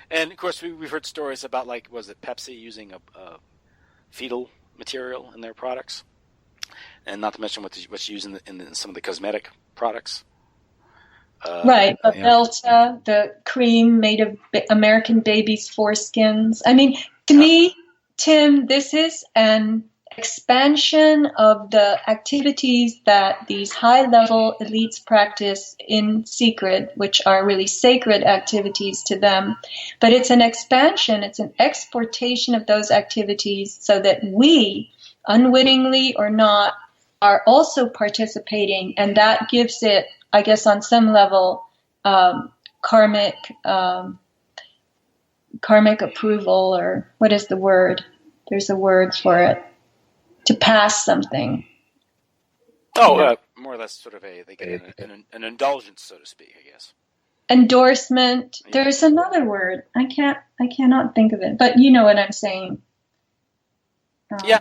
And of course, we've heard stories about, was it Pepsi using a fetal material in their products, and not to mention what's used in some of the cosmetic products. Right, but Belta, the cream made of American babies' foreskins. I mean, to me, Tim, this is an expansion of the activities that these high-level elites practice in secret, which are really sacred activities to them. But it's an expansion, it's an exportation of those activities so that we, unwittingly or not, are also participating, and that gives it, I guess, on some level, karmic karmic approval, or what is the word? There's a word for it. To pass something. Oh, more or less sort of they get an indulgence, so to speak, I guess. Endorsement. Yeah. There's another word. I cannot think of it, but you know what I'm saying. Yeah.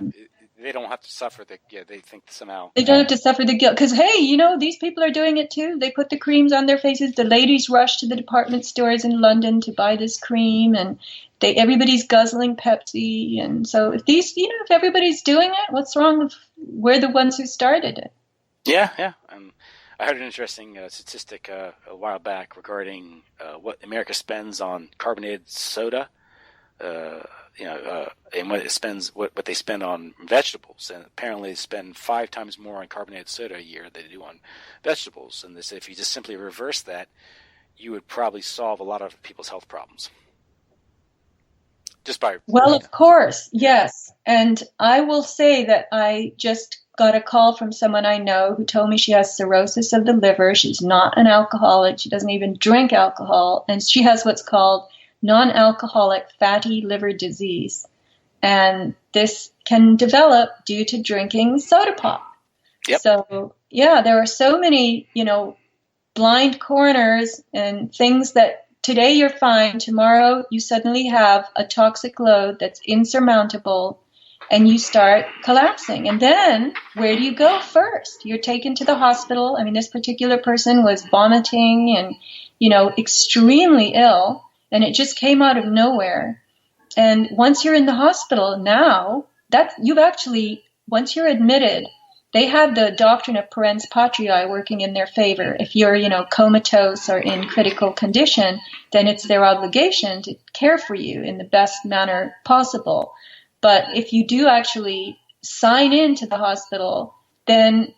They don't have to suffer they think somehow. They don't have to suffer the guilt. Because, hey, these people are doing it too. They put the creams on their faces. The ladies rush to the department stores in London to buy this cream, and everybody's guzzling Pepsi. And so if everybody's doing it, what's wrong with we're the ones who started it? Yeah. I heard an interesting statistic a while back regarding what America spends on carbonated soda. And what they spend on vegetables, and apparently they spend 5 times more on carbonated soda a year than they do on vegetables. And they say if you just simply reverse that, you would probably solve a lot of people's health problems. Just by of course, yes. And I will say that I just got a call from someone I know who told me she has cirrhosis of the liver. She's not an alcoholic. She doesn't even drink alcohol, and she has what's called non-alcoholic fatty liver disease. And this can develop due to drinking soda pop. Yep. So, there are so many, blind corners and things that today you're fine, tomorrow you suddenly have a toxic load that's insurmountable, and you start collapsing. And then where do you go first? You're taken to the hospital. I mean, this particular person was vomiting and, extremely ill. And it just came out of nowhere. And once you're in the hospital now, once you're admitted, they have the doctrine of parens patriae working in their favor. If you're, comatose or in critical condition, then it's their obligation to care for you in the best manner possible. But if you do actually sign into the hospital, then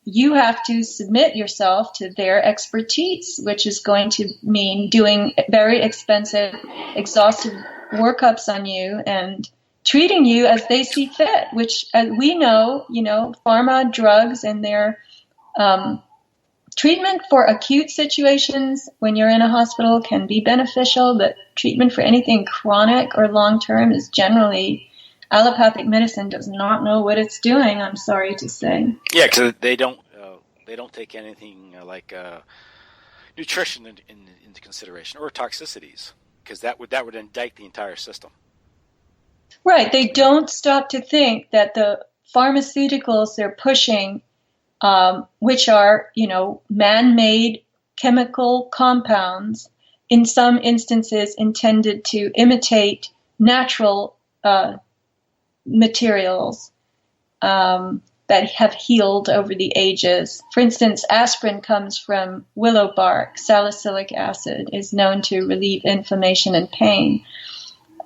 you have to submit yourself to their expertise, which is going to mean doing very expensive, exhaustive workups on you and treating you as they see fit, which, as we know, pharma drugs and their treatment for acute situations when you're in a hospital can be beneficial, but treatment for anything chronic or long-term is generally... Allopathic medicine does not know what it's doing, I'm sorry to say. Yeah, because they don't take anything like nutrition into consideration, or toxicities, because that would indict the entire system. Right. They don't stop to think that the pharmaceuticals they're pushing, which are, man-made chemical compounds, in some instances intended to imitate natural materials that have healed over the ages. For instance, aspirin comes from willow bark. Salicylic acid is known to relieve inflammation and pain.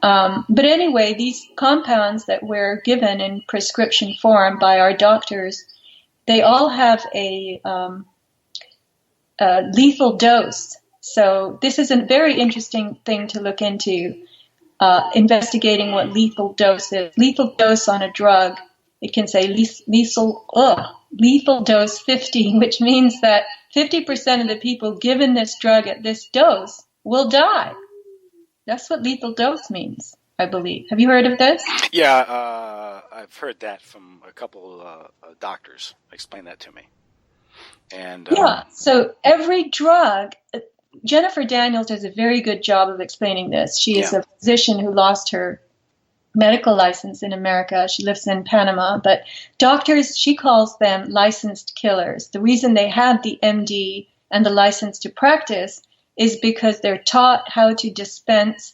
But anyway, these compounds that we're given in prescription form by our doctors, they all have a lethal dose. So this is a very interesting thing to look into. Investigating what lethal dose is. Lethal dose on a drug, it can say lethal dose 50, which means that 50% of the people given this drug at this dose will die. That's what lethal dose means, I believe. Have you heard of this? Yeah, I've heard that from a couple doctors. Explain that to me. And so every drug... Jennifer Daniels does a very good job of explaining this. She is a physician who lost her medical license in America. She lives in Panama. But doctors, she calls them licensed killers. The reason they have the MD and the license to practice is because they're taught how to dispense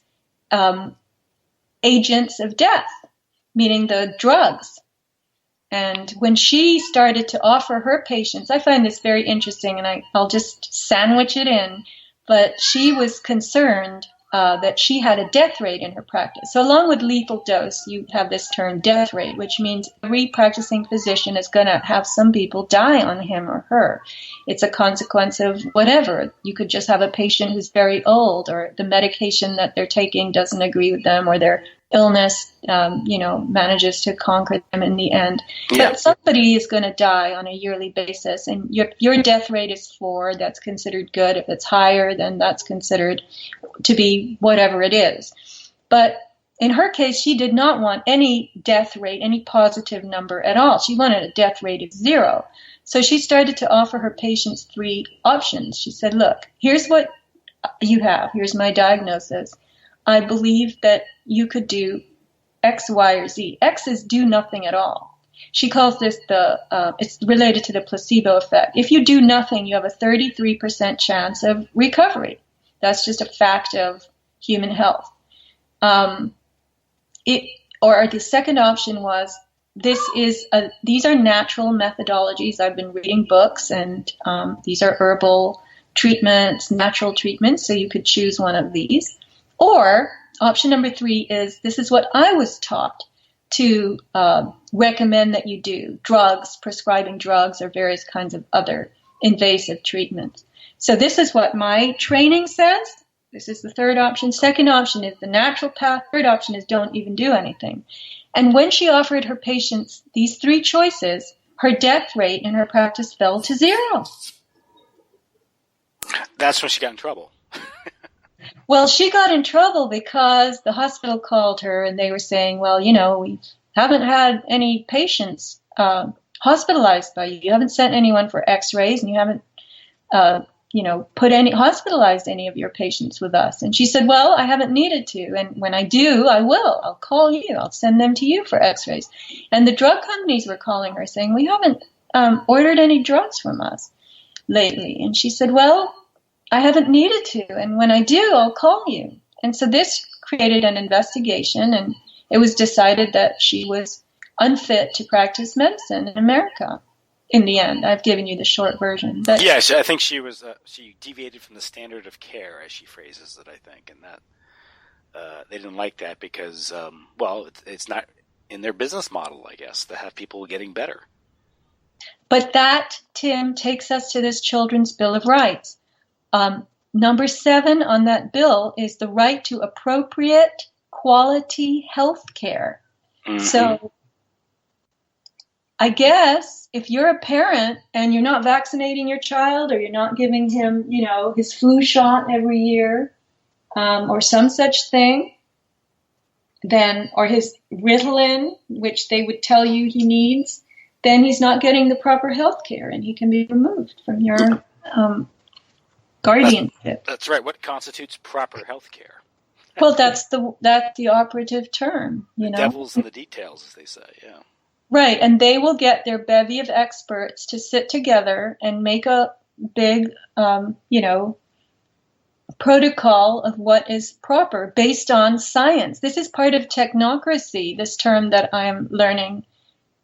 agents of death, meaning the drugs. And when she started to offer her patients, I find this very interesting, and I'll just sandwich it in. But she was concerned that she had a death rate in her practice. So along with lethal dose, you have this term death rate, which means every practicing physician is going to have some people die on him or her. It's a consequence of whatever. You could just have a patient who's very old, or the medication that they're taking doesn't agree with them, or their illness, manages to conquer them in the end. Yeah. But somebody is going to die on a yearly basis, and your death rate is 4. That's considered good. If it's higher, then that's considered to be whatever it is. But in her case, she did not want any death rate, any positive number at all. She wanted a death rate of 0. So she started to offer her patients 3 options. She said, look, here's what you have. Here's my diagnosis. I believe that you could do X, Y, or Z. X is do nothing at all. She calls this it's related to the placebo effect. If you do nothing, you have a 33% chance of recovery. That's just a fact of human health. Or the second option was, these are natural methodologies. I've been reading books, and these are herbal treatments, natural treatments, so you could choose one of these. Or option number 3 is, this is what I was taught to recommend that you do: drugs, prescribing drugs, or various kinds of other invasive treatments. So this is what my training says. This is the third option. Second option is the natural path. Third option is don't even do anything. And when she offered her patients these 3 choices, her death rate in her practice fell to 0. That's when she got in trouble. Well, she got in trouble because the hospital called her and they were saying, well, we haven't had any patients hospitalized by you. You haven't sent anyone for x-rays, and you haven't, hospitalized any of your patients with us. And she said, well, I haven't needed to. And when I do, I will. I'll call you. I'll send them to you for x-rays. And the drug companies were calling her saying, we haven't ordered any drugs from us lately. And she said, well, I haven't needed to, and when I do, I'll call you. And so this created an investigation, and it was decided that she was unfit to practice medicine in America. In the end, I've given you the short version. But yes, I think she was. She deviated from the standard of care, as she phrases it. I think, and that they didn't like that because, it's not in their business model, I guess, to have people getting better. But that, Tim, takes us to this Children's Bill of Rights. Number 7 on that bill is the right to appropriate quality health care. Mm-hmm. So I guess if you're a parent and you're not vaccinating your child, or you're not giving him, his flu shot every year, or some such thing, or his Ritalin, which they would tell you he needs, then he's not getting the proper health care, and he can be removed from your guardianship. That's right. What constitutes proper health care? Well, that's the operative term. The devil's in the details, as they say. Yeah. Right, and they will get their bevy of experts to sit together and make a big, protocol of what is proper based on science. This is part of technocracy, this term that I'm learning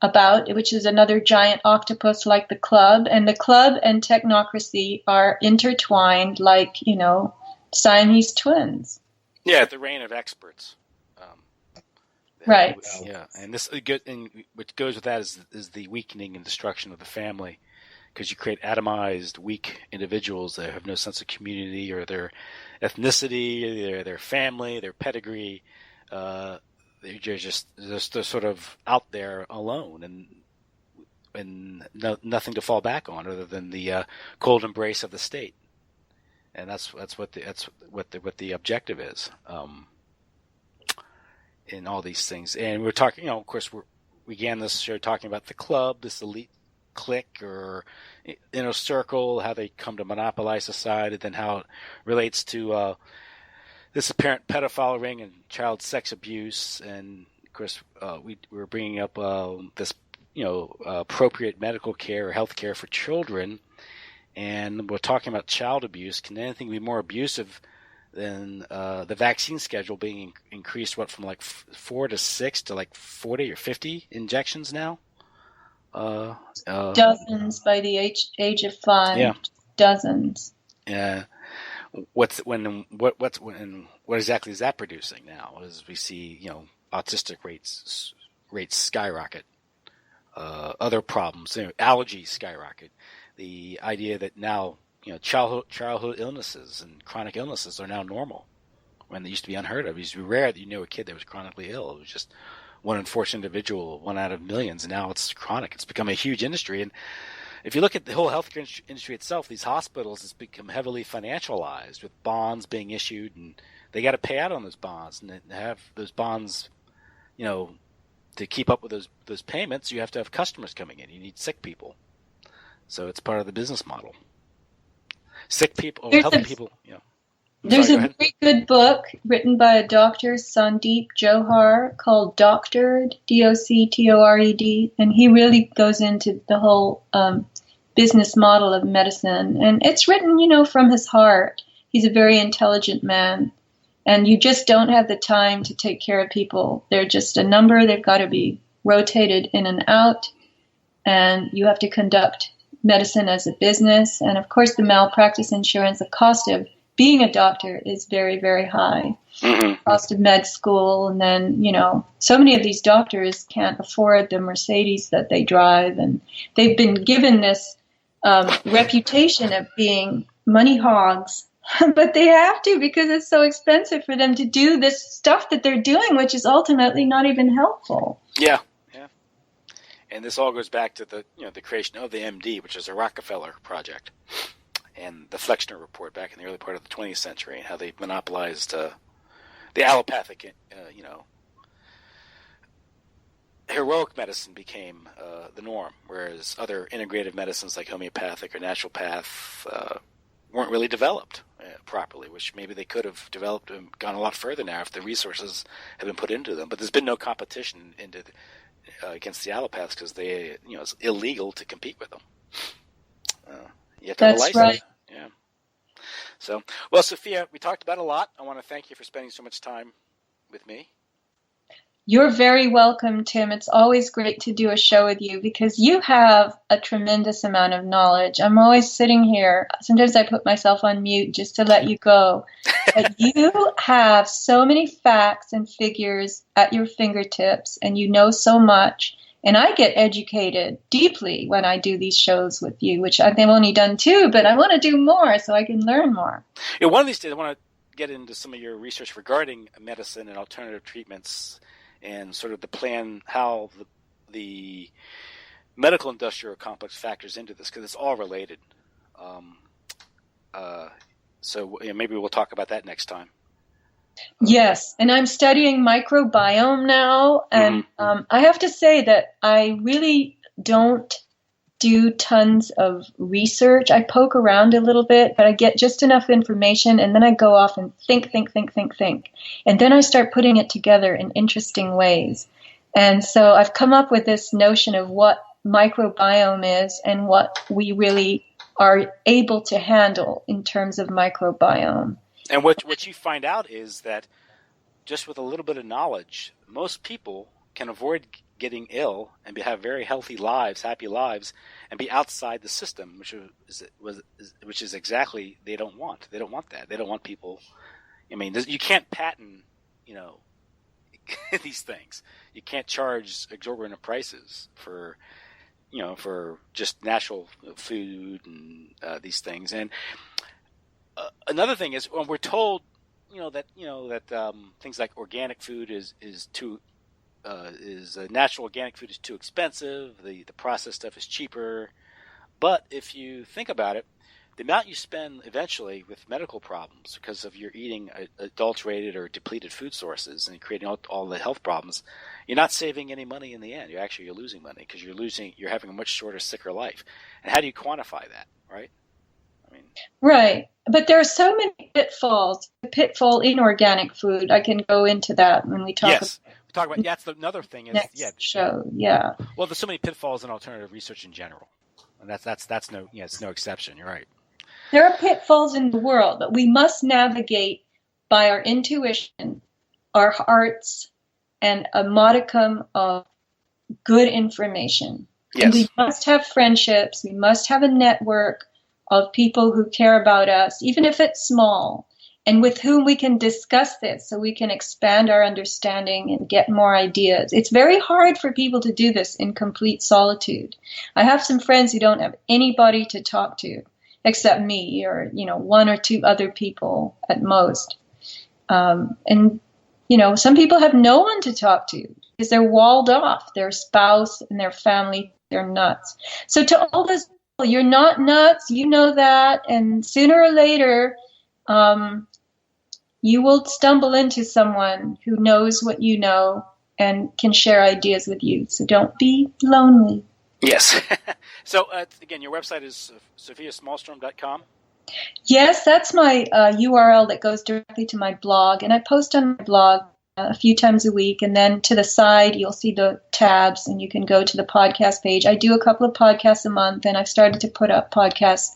about, which is another giant octopus like the club. And the club and technocracy are intertwined like, Siamese twins. Yeah, the reign of experts. Right. Yeah, and what goes with that is the weakening and destruction of the family, because you create atomized, weak individuals that have no sense of community or their ethnicity, their family, their pedigree. They're just they're sort of out there alone and nothing to fall back on other than the cold embrace of the state, and that's what the objective is in all these things. And we're talking, of course, we began this show talking about the club, this elite clique or inner circle, how they come to monopolize society, then how it relates to this apparent pedophile ring and child sex abuse. And of course, we're bringing up this, appropriate medical care or health care for children. And we're talking about child abuse. Can anything be more abusive than the vaccine schedule being increased, from like 4 to 6 to like 40 or 50 injections now? Dozens by the age of 5. Yeah. Dozens. Yeah. What exactly is that producing now? As we see, autistic rates skyrocket, other problems, allergies skyrocket. The idea that now, childhood illnesses and chronic illnesses are now normal, when they used to be unheard of. It used to be rare that you knew a kid that was chronically ill. It was just one unfortunate individual, one out of millions, and now it's chronic. It's become a huge industry, and If you look at the whole healthcare industry itself, these hospitals has become heavily financialized with bonds being issued, and they got to pay out on those bonds, and to have those bonds, to keep up with those payments, you have to have customers coming in. You need sick people, so it's part of the business model. Sick people, or healthy people. There's a very good book written by a Dr. Sandeep Johar called Doctored, Doctored, and he really goes into the whole business model of medicine. And it's written, from his heart. He's a very intelligent man, and you just don't have the time to take care of people. They're just a number. They've got to be rotated in and out, and you have to conduct medicine as a business. And of course, the malpractice insurance, the cost of being a doctor is very, very high. Mm-hmm. Cost of med school, and then, so many of these doctors can't afford the Mercedes that they drive, and they've been given this reputation of being money hogs, but they have to because it's so expensive for them to do this stuff that they're doing, which is ultimately not even helpful. Yeah. And this all goes back to the creation of the MD, which is a Rockefeller project, and the Flexner Report back in the early part of the 20th century, and how they monopolized the allopathic, heroic medicine became the norm, whereas other integrative medicines like homeopathic or naturopath weren't really developed properly, which maybe they could have developed and gone a lot further now if the resources had been put into them. But there's been no competition against the allopaths because it's illegal to compete with them. You have to have a license. Right. Yeah. So, well, Sofia, we talked about a lot. I want to thank you for spending so much time with me. You're very welcome, Tim. It's always great to do a show with you because you have a tremendous amount of knowledge. I'm always sitting here. Sometimes I put myself on mute just to let you go. But you have so many facts and figures at your fingertips, and you know so much. And I get educated deeply when I do these shows with you, which I've only done 2, but I want to do more so I can learn more. Yeah, one of these days I want to get into some of your research regarding medicine and alternative treatments, and sort of the plan, how the medical industrial complex factors into this, because it's all related. So maybe we'll talk about that next time. Yes, and I'm studying microbiome now, and I have to say that I really don't do tons of research. I poke around a little bit, but I get just enough information, and then I go off and think. And then I start putting it together in interesting ways. And so I've come up with this notion of what microbiome is and what we really are able to handle in terms of microbiome. And what you find out is that just with a little bit of knowledge, most people can avoid getting ill and have very healthy lives, happy lives, and be outside the system, which is exactly they don't want. They don't want that. They don't want people. I mean, you can't patent, these things. You can't charge exorbitant prices for just natural food and these things. And another thing is when we're told, that things like organic food is natural organic food is too expensive. The processed stuff is cheaper. But if you think about it, the amount you spend eventually with medical problems because of your eating adulterated or depleted food sources and creating all the health problems, you're not saving any money in the end. You're losing money because you're having a much shorter, sicker life. And how do you quantify that, right? Right. But there are so many pitfalls. The pitfall in organic food, I can go into that when we talk about that's another thing. Show. Yeah. Well, there's so many pitfalls in alternative research in general. And that's it's no exception. You're right. There are pitfalls in the world, but we must navigate by our intuition, our hearts, and a modicum of good information. Yes. And we must have friendships. We must have a network of people who care about us, even if it's small, and with whom we can discuss this so we can expand our understanding and get more ideas. It's very hard for people to do this in complete solitude. I have some friends who don't have anybody to talk to except me or, 1 or 2 other people at most. And some people have no one to talk to because they're walled off. Their spouse and their family, they're nuts. So to all those You're not nuts. You know that. And sooner or later, you will stumble into someone who knows what you know and can share ideas with you. So don't be lonely. Yes. So, again, your website is sofiasmallstorm.com? Yes, that's my URL that goes directly to my blog. And I post on my blog a few times a week. And then to the side, you'll see the tabs and you can go to the podcast page. I do a couple of podcasts a month, and I've started to put up podcasts,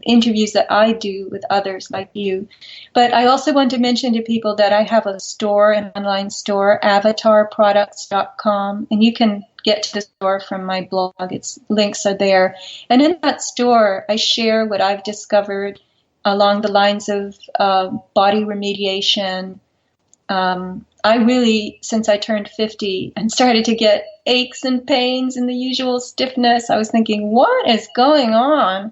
interviews that I do with others like you. But I also want to mention to people that I have a store, an online store, avatarproducts.com, and you can get to the store from my blog. Its links are there. And in that store, I share what I've discovered along the lines of body remediation. I really, since I turned 50 and started to get aches and pains and the usual stiffness, I was thinking, what is going on?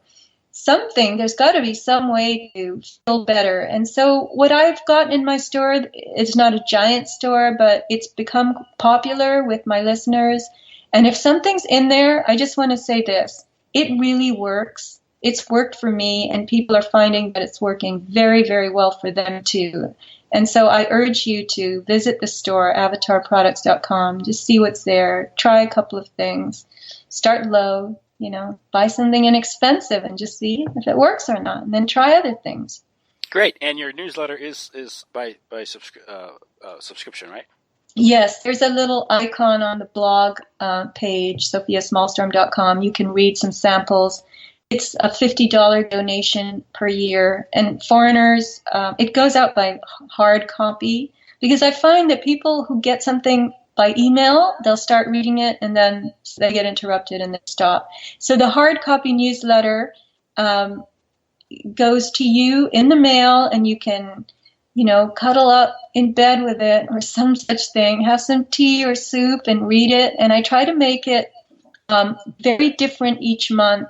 There's got to be some way to feel better. And so what I've got in my store is not a giant store, but it's become popular with my listeners. And if something's in there, I just want to say this. It really works. It's worked for me, and people are finding that it's working very, very well for them too. And so I urge you to visit the store, avatarproducts.com, just see what's there, try a couple of things, start low, buy something inexpensive and just see if it works or not, and then try other things. Great. And your newsletter is by subscription, right? Yes, there's a little icon on the blog page, sofiasmallstorm.com. You can read some samples. It's a $50 donation per year. And foreigners, it goes out by hard copy, because I find that people who get something by email, they'll start reading it and then they get interrupted and they stop. So the hard copy newsletter goes to you in the mail, and you can, cuddle up in bed with it or some such thing, have some tea or soup and read it. And I try to make it very different each month,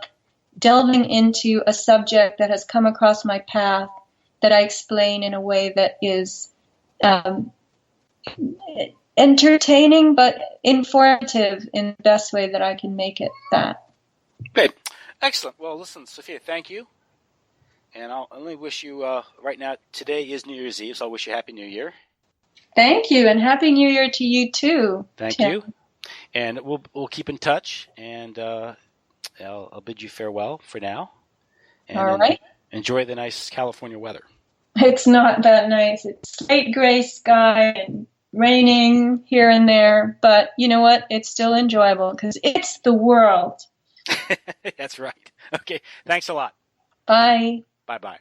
delving into a subject that has come across my path that I explain in a way that is entertaining but informative in the best way that I can make it that. Great. Excellent. Well, listen, Sofia, thank you. And I'll only wish you, right now, today is New Year's Eve, so I'll wish you a Happy New Year. Thank you, and Happy New Year to you too. Thank Tim. you. And we'll keep in touch, and I'll bid you farewell for now. And all right. Enjoy the nice California weather. It's not that nice. It's slate gray sky and raining here and there, but you know what? It's still enjoyable because it's the world. That's right. Okay. Thanks a lot. Bye. Bye-bye.